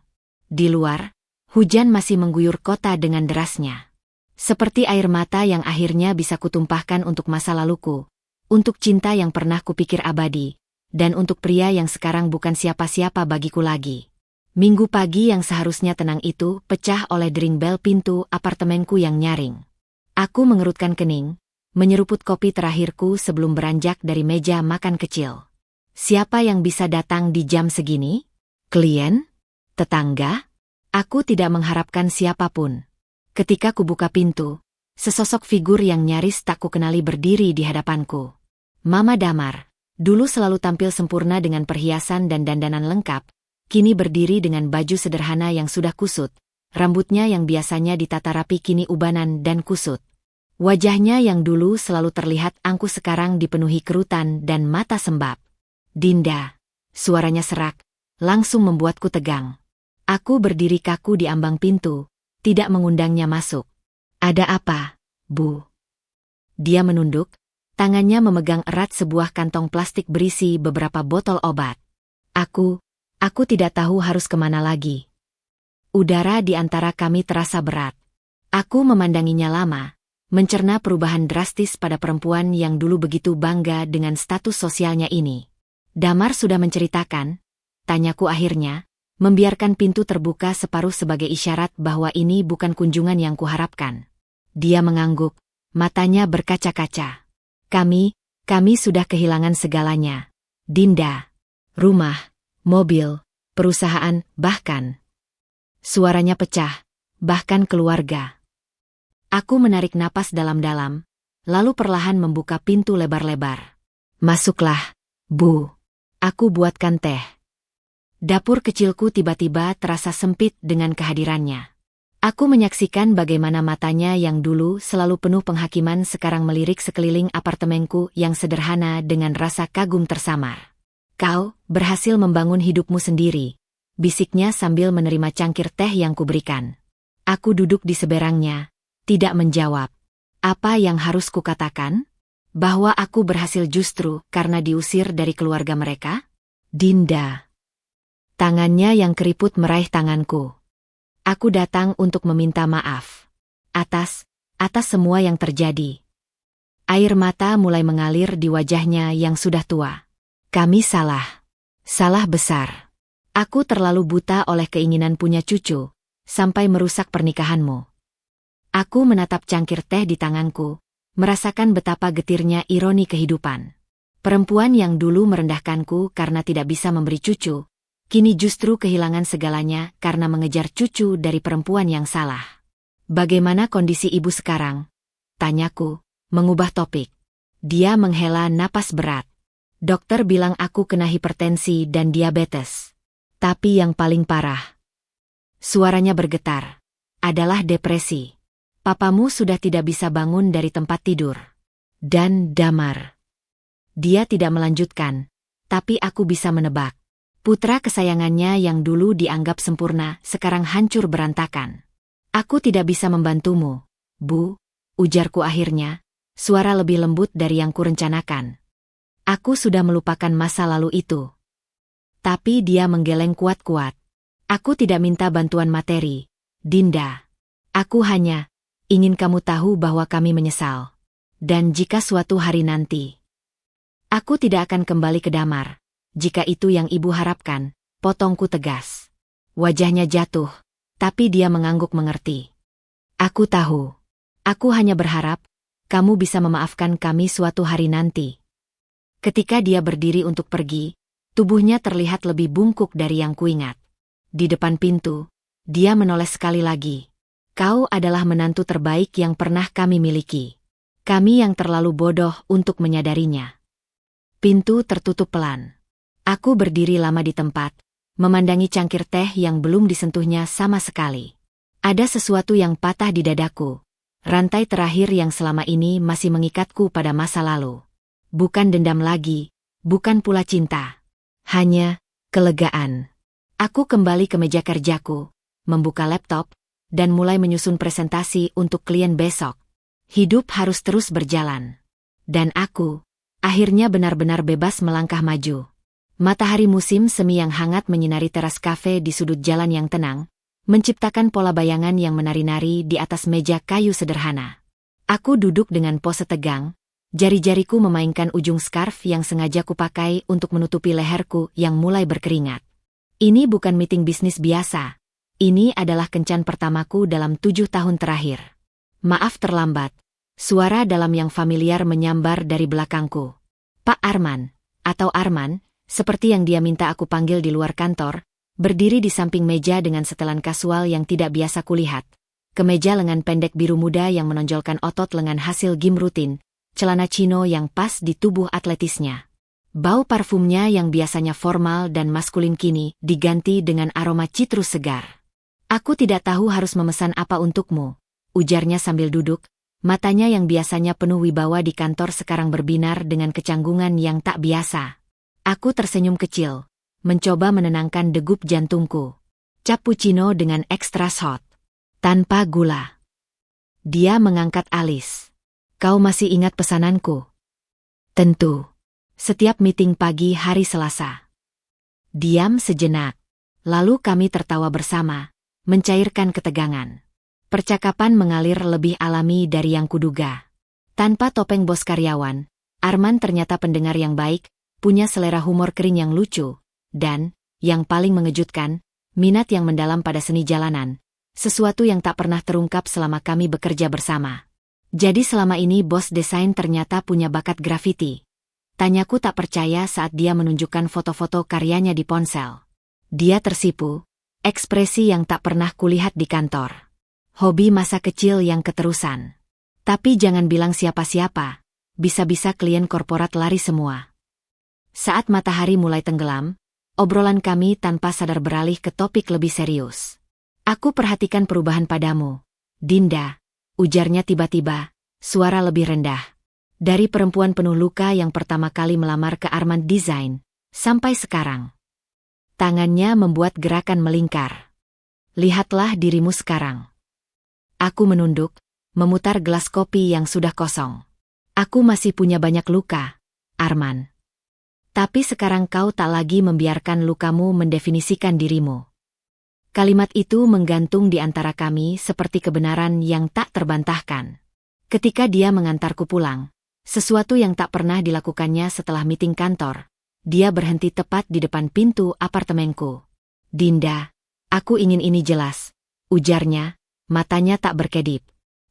Di luar, hujan masih mengguyur kota dengan derasnya. Seperti air mata yang akhirnya bisa kutumpahkan untuk masa laluku, untuk cinta yang pernah kupikir abadi, dan untuk pria yang sekarang bukan siapa-siapa bagiku lagi. Minggu pagi yang seharusnya tenang itu pecah oleh dering bel pintu apartemenku yang nyaring. Aku mengerutkan kening, menyeruput kopi terakhirku sebelum beranjak dari meja makan kecil. Siapa yang bisa datang di jam segini? Klien? Tetangga? Aku tidak mengharapkan siapapun. Ketika kubuka pintu, sesosok figur yang nyaris tak kukenali berdiri di hadapanku. Mama Damar, dulu selalu tampil sempurna dengan perhiasan dan dandanan lengkap, kini berdiri dengan baju sederhana yang sudah kusut, rambutnya yang biasanya ditata rapi kini ubanan dan kusut. Wajahnya yang dulu selalu terlihat angkuh sekarang dipenuhi kerutan dan mata sembab. Dinda, suaranya serak, langsung membuatku tegang. Aku berdiri kaku di ambang pintu, tidak mengundangnya masuk. Ada apa, Bu? Dia menunduk, tangannya memegang erat sebuah kantong plastik berisi beberapa botol obat. Aku tidak tahu harus kemana lagi. Udara di antara kami terasa berat. Aku memandanginya lama, mencerna perubahan drastis pada perempuan yang dulu begitu bangga dengan status sosialnya ini. Damar sudah menceritakan, tanyaku akhirnya, membiarkan pintu terbuka separuh sebagai isyarat bahwa ini bukan kunjungan yang kuharapkan. Dia mengangguk, matanya berkaca-kaca. Kami sudah kehilangan segalanya. Dinda, rumah, mobil, perusahaan, bahkan. Suaranya pecah, bahkan keluarga. Aku menarik napas dalam-dalam, lalu perlahan membuka pintu lebar-lebar. Masuklah, Bu. Aku buatkan teh. Dapur kecilku tiba-tiba terasa sempit dengan kehadirannya. Aku menyaksikan bagaimana matanya yang dulu selalu penuh penghakiman sekarang melirik sekeliling apartemenku yang sederhana dengan rasa kagum tersamar. Kau berhasil membangun hidupmu sendiri, bisiknya sambil menerima cangkir teh yang kuberikan. Aku duduk di seberangnya, tidak menjawab. Apa yang harus kukatakan? Bahwa aku berhasil justru karena diusir dari keluarga mereka? Dinda. Tangannya yang keriput meraih tanganku. Aku datang untuk meminta maaf. Atas semua yang terjadi. Air mata mulai mengalir di wajahnya yang sudah tua. Kami salah. Salah besar. Aku terlalu buta oleh keinginan punya cucu, sampai merusak pernikahanmu. Aku menatap cangkir teh di tanganku, merasakan betapa getirnya ironi kehidupan. Perempuan yang dulu merendahkanku karena tidak bisa memberi cucu, kini justru kehilangan segalanya karena mengejar cucu dari perempuan yang salah. Bagaimana kondisi ibu sekarang? Tanyaku, mengubah topik. Dia menghela napas berat. Dokter bilang aku kena hipertensi dan diabetes. Tapi yang paling parah, suaranya bergetar, adalah depresi. Papamu sudah tidak bisa bangun dari tempat tidur. Dan Damar. Dia tidak melanjutkan, tapi aku bisa menebak. Putra kesayangannya yang dulu dianggap sempurna sekarang hancur berantakan. Aku tidak bisa membantumu, Bu, ujarku akhirnya, suara lebih lembut dari yang kurencanakan. Aku sudah melupakan masa lalu itu. Tapi dia menggeleng kuat-kuat. Aku tidak minta bantuan materi, Dinda. Aku hanya ingin kamu tahu bahwa kami menyesal. Dan jika suatu hari nanti, aku tidak akan kembali ke Damar. Jika itu yang ibu harapkan, potongku tegas. Wajahnya jatuh, tapi dia mengangguk mengerti. Aku tahu. Aku hanya berharap, kamu bisa memaafkan kami suatu hari nanti. Ketika dia berdiri untuk pergi, tubuhnya terlihat lebih bungkuk dari yang kuingat. Di depan pintu, dia menoleh sekali lagi. Kau adalah menantu terbaik yang pernah kami miliki. Kami yang terlalu bodoh untuk menyadarinya. Pintu tertutup pelan. Aku berdiri lama di tempat, memandangi cangkir teh yang belum disentuhnya sama sekali. Ada sesuatu yang patah di dadaku. Rantai terakhir yang selama ini masih mengikatku pada masa lalu. Bukan dendam lagi, bukan pula cinta. Hanya kelegaan. Aku kembali ke meja kerjaku, membuka laptop, dan mulai menyusun presentasi untuk klien besok. Hidup harus terus berjalan. Dan aku, akhirnya benar-benar bebas melangkah maju. Matahari musim semi yang hangat menyinari teras kafe di sudut jalan yang tenang, menciptakan pola bayangan yang menari-nari di atas meja kayu sederhana. Aku duduk dengan pose tegang, jari-jariku memainkan ujung scarf yang sengaja kupakai untuk menutupi leherku yang mulai berkeringat. Ini bukan meeting bisnis biasa. Ini adalah kencan pertamaku dalam 7 tahun terakhir. Maaf terlambat. Suara dalam yang familiar menyambar dari belakangku. Pak Arman, atau Arman, seperti yang dia minta aku panggil di luar kantor, berdiri di samping meja dengan setelan kasual yang tidak biasa kulihat. Kemeja lengan pendek biru muda yang menonjolkan otot lengan hasil gym rutin, celana chino yang pas di tubuh atletisnya. Bau parfumnya yang biasanya formal dan maskulin kini diganti dengan aroma citrus segar. Aku tidak tahu harus memesan apa untukmu, ujarnya sambil duduk, matanya yang biasanya penuh wibawa di kantor sekarang berbinar dengan kecanggungan yang tak biasa. Aku tersenyum kecil, mencoba menenangkan degup jantungku. Cappuccino dengan ekstra hot. Tanpa gula. Dia mengangkat alis. Kau masih ingat pesananku? Tentu. Setiap meeting pagi hari Selasa. Diam sejenak. Lalu kami tertawa bersama, mencairkan ketegangan. Percakapan mengalir lebih alami dari yang kuduga. Tanpa topeng bos karyawan, Arman ternyata pendengar yang baik, punya selera humor kering yang lucu, dan, yang paling mengejutkan, minat yang mendalam pada seni jalanan, sesuatu yang tak pernah terungkap selama kami bekerja bersama. Jadi selama ini bos desain ternyata punya bakat grafiti. Tanyaku tak percaya saat dia menunjukkan foto-foto karyanya di ponsel. Dia tersipu, ekspresi yang tak pernah kulihat di kantor. Hobi masa kecil yang keterusan. Tapi jangan bilang siapa-siapa, bisa-bisa klien korporat lari semua. Saat matahari mulai tenggelam, obrolan kami tanpa sadar beralih ke topik lebih serius. Aku perhatikan perubahan padamu, Dinda, ujarnya tiba-tiba, suara lebih rendah. Dari perempuan penuh luka yang pertama kali melamar ke Arman Design, sampai sekarang. Tangannya membuat gerakan melingkar. Lihatlah dirimu sekarang. Aku menunduk, memutar gelas kopi yang sudah kosong. Aku masih punya banyak luka, Arman. Tapi sekarang kau tak lagi membiarkan lukamu mendefinisikan dirimu. Kalimat itu menggantung di antara kami seperti kebenaran yang tak terbantahkan. Ketika dia mengantarku pulang, sesuatu yang tak pernah dilakukannya setelah meeting kantor, dia berhenti tepat di depan pintu apartemenku. Dinda, aku ingin ini jelas, ujarnya, matanya tak berkedip.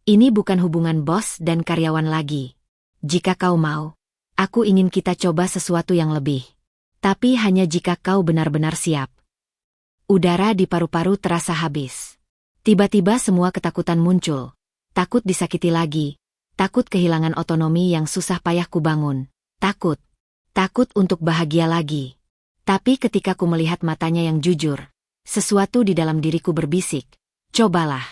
Ini bukan hubungan bos dan karyawan lagi. Jika kau mau, aku ingin kita coba sesuatu yang lebih. Tapi hanya jika kau benar-benar siap. Udara di paru-paru terasa habis. Tiba-tiba semua ketakutan muncul. Takut disakiti lagi. Takut kehilangan otonomi yang susah payah kubangun. Takut. Takut untuk bahagia lagi. Tapi ketika ku melihat matanya yang jujur, sesuatu di dalam diriku berbisik. Cobalah.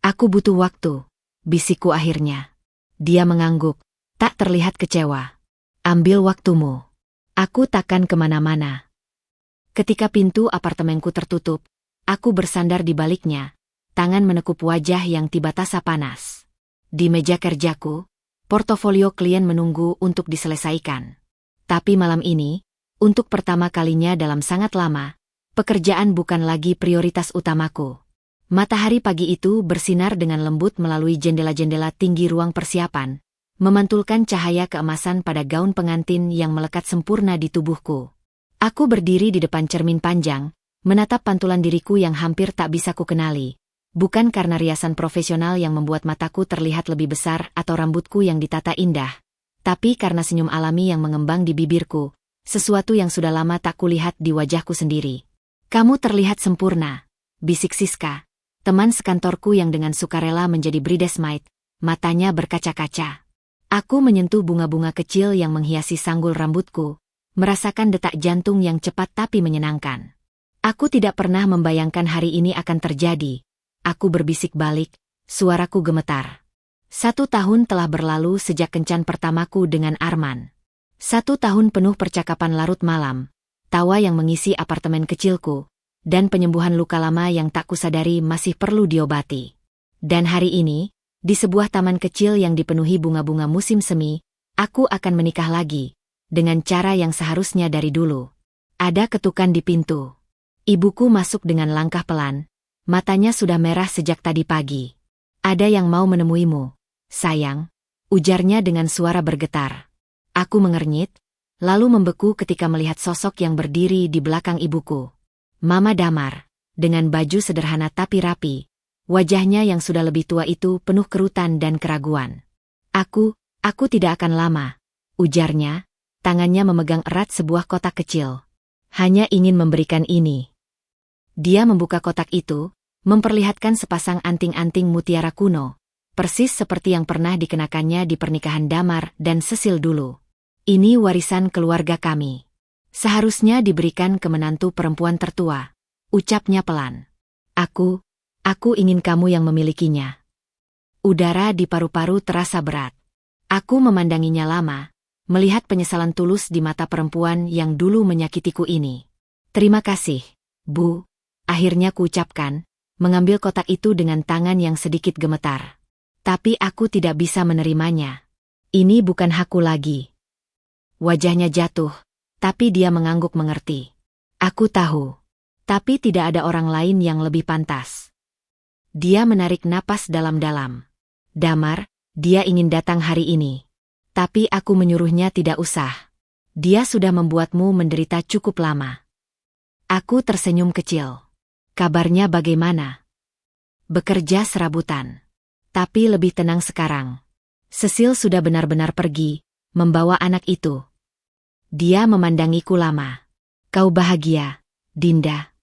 Aku butuh waktu, bisikku akhirnya. Dia mengangguk, tak terlihat kecewa. Ambil waktumu. Aku takkan kemana-mana. Ketika pintu apartemenku tertutup, aku bersandar di baliknya, tangan menekup wajah yang tiba tasa panas. Di meja kerjaku, portofolio klien menunggu untuk diselesaikan. Tapi malam ini, untuk pertama kalinya dalam sangat lama, pekerjaan bukan lagi prioritas utamaku. Matahari pagi itu bersinar dengan lembut melalui jendela-jendela tinggi ruang persiapan, memantulkan cahaya keemasan pada gaun pengantin yang melekat sempurna di tubuhku. Aku berdiri di depan cermin panjang, menatap pantulan diriku yang hampir tak bisa kukenali. Bukan karena riasan profesional yang membuat mataku terlihat lebih besar atau rambutku yang ditata indah, tapi karena senyum alami yang mengembang di bibirku, sesuatu yang sudah lama tak kulihat di wajahku sendiri. Kamu terlihat sempurna, bisik Siska, teman sekantorku yang dengan sukarela menjadi bridesmaid, matanya berkaca-kaca. Aku menyentuh bunga-bunga kecil yang menghiasi sanggul rambutku, merasakan detak jantung yang cepat tapi menyenangkan. Aku tidak pernah membayangkan hari ini akan terjadi. Aku berbisik balik, suaraku gemetar. 1 tahun telah berlalu sejak kencan pertamaku dengan Arman. 1 tahun penuh percakapan larut malam, tawa yang mengisi apartemen kecilku, dan penyembuhan luka lama yang tak kusadari masih perlu diobati. Dan hari ini, di sebuah taman kecil yang dipenuhi bunga-bunga musim semi, aku akan menikah lagi, dengan cara yang seharusnya dari dulu. Ada ketukan di pintu. Ibuku masuk dengan langkah pelan, matanya sudah merah sejak tadi pagi. Ada yang mau menemuimu, sayang, ujarnya dengan suara bergetar. Aku mengernyit, lalu membeku ketika melihat sosok yang berdiri di belakang ibuku. Mama Damar, dengan baju sederhana tapi rapi, wajahnya yang sudah lebih tua itu penuh kerutan dan keraguan. Aku tidak akan lama, ujarnya, tangannya memegang erat sebuah kotak kecil. Hanya ingin memberikan ini. Dia membuka kotak itu, memperlihatkan sepasang anting-anting mutiara kuno, persis seperti yang pernah dikenakannya di pernikahan Damar dan Cecil dulu. Ini warisan keluarga kami. Seharusnya diberikan ke menantu perempuan tertua, ucapnya pelan. Aku ingin kamu yang memilikinya. Udara di paru-paru terasa berat. Aku memandanginya lama, melihat penyesalan tulus di mata perempuan yang dulu menyakitiku ini. Terima kasih, Bu, akhirnya kuucapkan, mengambil kotak itu dengan tangan yang sedikit gemetar. Tapi aku tidak bisa menerimanya. Ini bukan hakku lagi. Wajahnya jatuh, tapi dia mengangguk mengerti. Aku tahu, tapi tidak ada orang lain yang lebih pantas. Dia menarik napas dalam-dalam. Damar, dia ingin datang hari ini. Tapi aku menyuruhnya tidak usah. Dia sudah membuatmu menderita cukup lama. Aku tersenyum kecil. Kabarnya bagaimana? Bekerja serabutan. Tapi lebih tenang sekarang. Cecil sudah benar-benar pergi, membawa anak itu. Dia memandangiku lama. Kau bahagia, Dinda?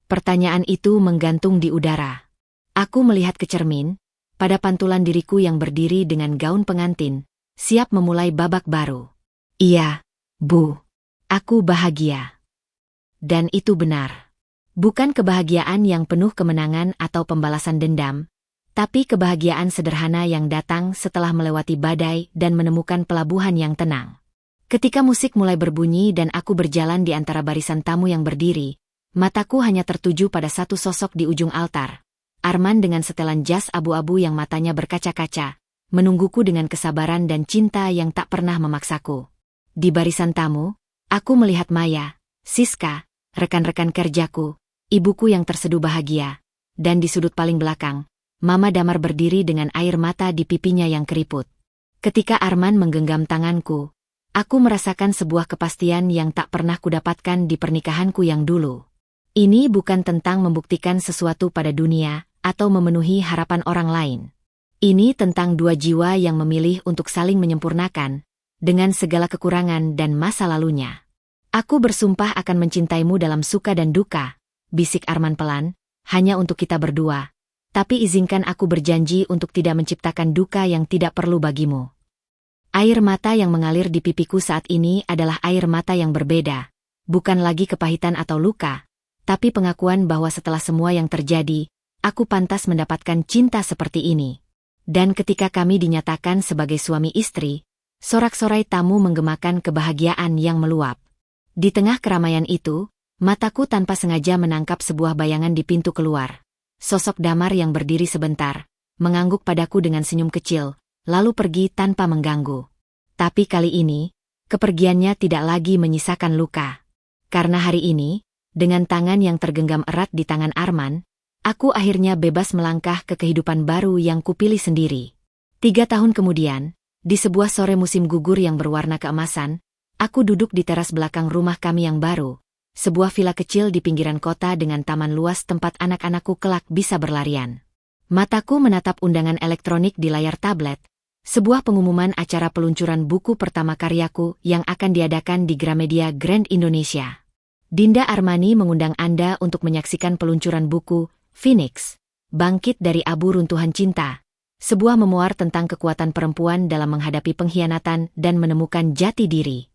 Pertanyaan itu menggantung di udara. Aku melihat ke cermin, pada pantulan diriku yang berdiri dengan gaun pengantin, siap memulai babak baru. Iya, Bu. Aku bahagia. Dan itu benar. Bukan kebahagiaan yang penuh kemenangan atau pembalasan dendam, tapi kebahagiaan sederhana yang datang setelah melewati badai dan menemukan pelabuhan yang tenang. Ketika musik mulai berbunyi dan aku berjalan di antara barisan tamu yang berdiri, mataku hanya tertuju pada satu sosok di ujung altar. Arman dengan setelan jas abu-abu yang matanya berkaca-kaca, menungguku dengan kesabaran dan cinta yang tak pernah memaksaku. Di barisan tamu, aku melihat Maya, Siska, rekan-rekan kerjaku, ibuku yang terseduh bahagia, dan di sudut paling belakang, Mama Damar berdiri dengan air mata di pipinya yang keriput. Ketika Arman menggenggam tanganku, aku merasakan sebuah kepastian yang tak pernah kudapatkan di pernikahanku yang dulu. Ini bukan tentang membuktikan sesuatu pada dunia, atau memenuhi harapan orang lain. Ini tentang dua jiwa yang memilih untuk saling menyempurnakan, dengan segala kekurangan dan masa lalunya. Aku bersumpah akan mencintaimu dalam suka dan duka, bisik Arman pelan, hanya untuk kita berdua. Tapi izinkan aku berjanji untuk tidak menciptakan duka yang tidak perlu bagimu. Air mata yang mengalir di pipiku saat ini adalah air mata yang berbeda, bukan lagi kepahitan atau luka, tapi pengakuan bahwa setelah semua yang terjadi, aku pantas mendapatkan cinta seperti ini. Dan ketika kami dinyatakan sebagai suami istri, sorak-sorai tamu menggemakan kebahagiaan yang meluap. Di tengah keramaian itu, mataku tanpa sengaja menangkap sebuah bayangan di pintu keluar. Sosok Damar yang berdiri sebentar, mengangguk padaku dengan senyum kecil, lalu pergi tanpa mengganggu. Tapi kali ini, kepergiannya tidak lagi menyisakan luka. Karena hari ini, dengan tangan yang tergenggam erat di tangan Arman, aku akhirnya bebas melangkah ke kehidupan baru yang kupilih sendiri. 3 tahun kemudian, di sebuah sore musim gugur yang berwarna keemasan, aku duduk di teras belakang rumah kami yang baru, sebuah villa kecil di pinggiran kota dengan taman luas tempat anak-anakku kelak bisa berlarian. Mataku menatap undangan elektronik di layar tablet, sebuah pengumuman acara peluncuran buku pertama karyaku yang akan diadakan di Gramedia Grand Indonesia. Dinda Armani mengundang Anda untuk menyaksikan peluncuran buku Phoenix, Bangkit dari Abu Runtuhan Cinta, sebuah memoir tentang kekuatan perempuan dalam menghadapi pengkhianatan dan menemukan jati diri.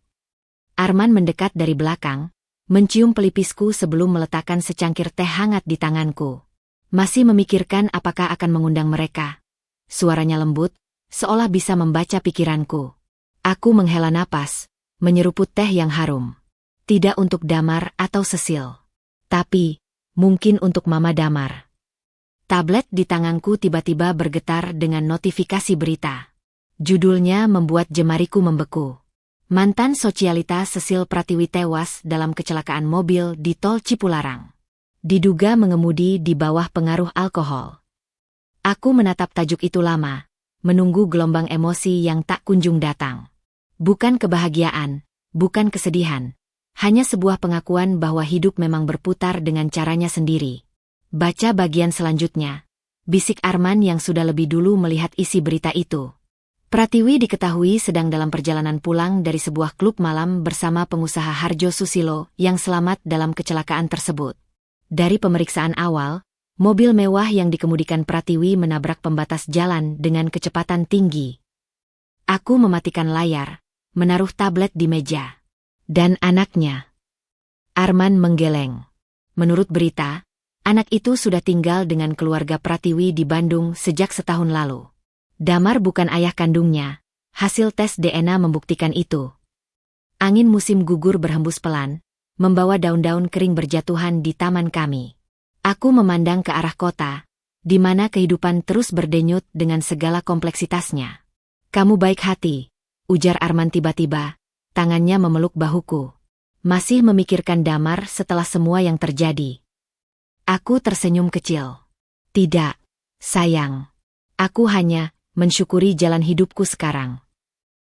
Arman mendekat dari belakang, mencium pelipisku sebelum meletakkan secangkir teh hangat di tanganku. Masih memikirkan apakah akan mengundang mereka. Suaranya lembut, seolah bisa membaca pikiranku. Aku menghela napas, menyeruput teh yang harum. Tidak untuk Damar atau Cecil. Tapi, mungkin untuk Mama Damar. Tablet di tanganku tiba-tiba bergetar dengan notifikasi berita. Judulnya membuat jemariku membeku. Mantan sosialita Cecil Pratiwi tewas dalam kecelakaan mobil di Tol Cipularang. Diduga mengemudi di bawah pengaruh alkohol. Aku menatap tajuk itu lama, menunggu gelombang emosi yang tak kunjung datang. Bukan kebahagiaan, bukan kesedihan, hanya sebuah pengakuan bahwa hidup memang berputar dengan caranya sendiri. Baca bagian selanjutnya, bisik Arman yang sudah lebih dulu melihat isi berita itu. Pratiwi diketahui sedang dalam perjalanan pulang dari sebuah klub malam bersama pengusaha Harjo Susilo yang selamat dalam kecelakaan tersebut. Dari pemeriksaan awal, mobil mewah yang dikemudikan Pratiwi menabrak pembatas jalan dengan kecepatan tinggi. Aku mematikan layar, menaruh tablet di meja. Dan anaknya. Arman menggeleng. Menurut berita, anak itu sudah tinggal dengan keluarga Pratiwi di Bandung sejak setahun lalu. Damar bukan ayah kandungnya, hasil tes DNA membuktikan itu. Angin musim gugur berhembus pelan, membawa daun-daun kering berjatuhan di taman kami. Aku memandang ke arah kota, di mana kehidupan terus berdenyut dengan segala kompleksitasnya. Kamu baik hati, ujar Arman tiba-tiba, tangannya memeluk bahuku. Masih memikirkan Damar setelah semua yang terjadi. Aku tersenyum kecil. Tidak, sayang. Aku hanya mensyukuri jalan hidupku sekarang.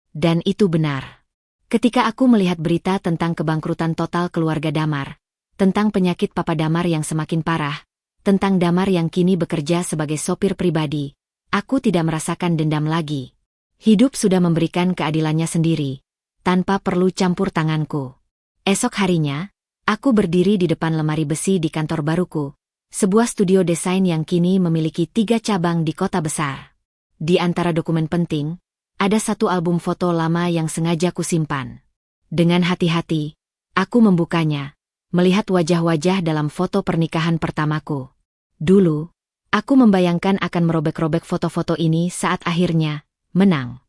Dan itu benar. Ketika aku melihat berita tentang kebangkrutan total keluarga Damar, tentang penyakit Papa Damar yang semakin parah, tentang Damar yang kini bekerja sebagai sopir pribadi, aku tidak merasakan dendam lagi. Hidup sudah memberikan keadilannya sendiri, tanpa perlu campur tanganku. Esok harinya, aku berdiri di depan lemari besi di kantor baruku, sebuah studio desain yang kini memiliki 3 cabang di kota besar. Di antara dokumen penting, ada satu album foto lama yang sengaja kusimpan. Dengan hati-hati, aku membukanya, melihat wajah-wajah dalam foto pernikahan pertamaku. Dulu, aku membayangkan akan merobek-robek foto-foto ini saat akhirnya menang.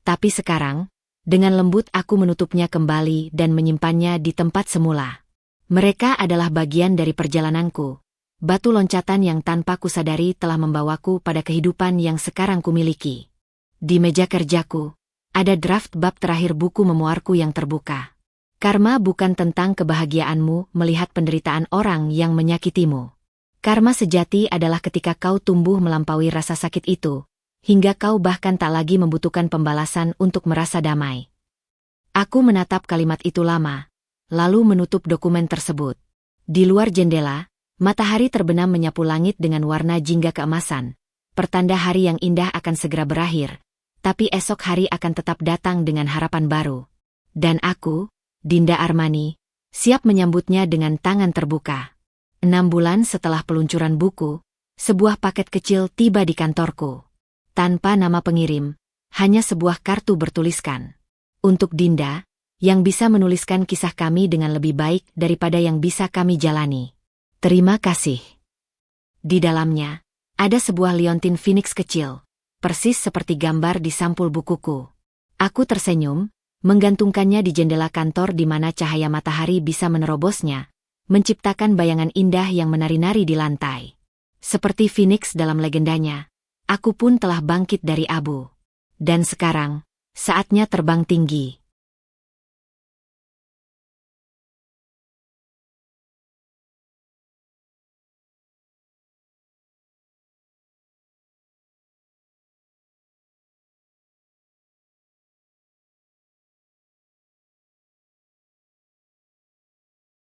Tapi sekarang, dengan lembut aku menutupnya kembali dan menyimpannya di tempat semula. Mereka adalah bagian dari perjalananku, batu loncatan yang tanpa kusadari telah membawaku pada kehidupan yang sekarang kumiliki. Di meja kerjaku, ada draft bab terakhir buku memuarku yang terbuka. Karma bukan tentang kebahagiaanmu melihat penderitaan orang yang menyakitimu. Karma sejati adalah ketika kau tumbuh melampaui rasa sakit itu, hingga kau bahkan tak lagi membutuhkan pembalasan untuk merasa damai. Aku menatap kalimat itu lama, lalu menutup dokumen tersebut. Di luar jendela, matahari terbenam menyapu langit dengan warna jingga keemasan, pertanda hari yang indah akan segera berakhir. Tapi esok hari akan tetap datang dengan harapan baru. Dan aku, Dinda Armani, siap menyambutnya dengan tangan terbuka. 6 bulan setelah peluncuran buku, sebuah paket kecil tiba di kantorku. Tanpa nama pengirim, hanya sebuah kartu bertuliskan. Untuk Dinda, yang bisa menuliskan kisah kami dengan lebih baik daripada yang bisa kami jalani. Terima kasih. Di dalamnya, ada sebuah liontin phoenix kecil. Persis seperti gambar di sampul bukuku. Aku tersenyum, menggantungkannya di jendela kantor di mana cahaya matahari bisa menerobosnya, menciptakan bayangan indah yang menari-nari di lantai. Seperti Phoenix dalam legendanya, aku pun telah bangkit dari abu. Dan sekarang, saatnya terbang tinggi.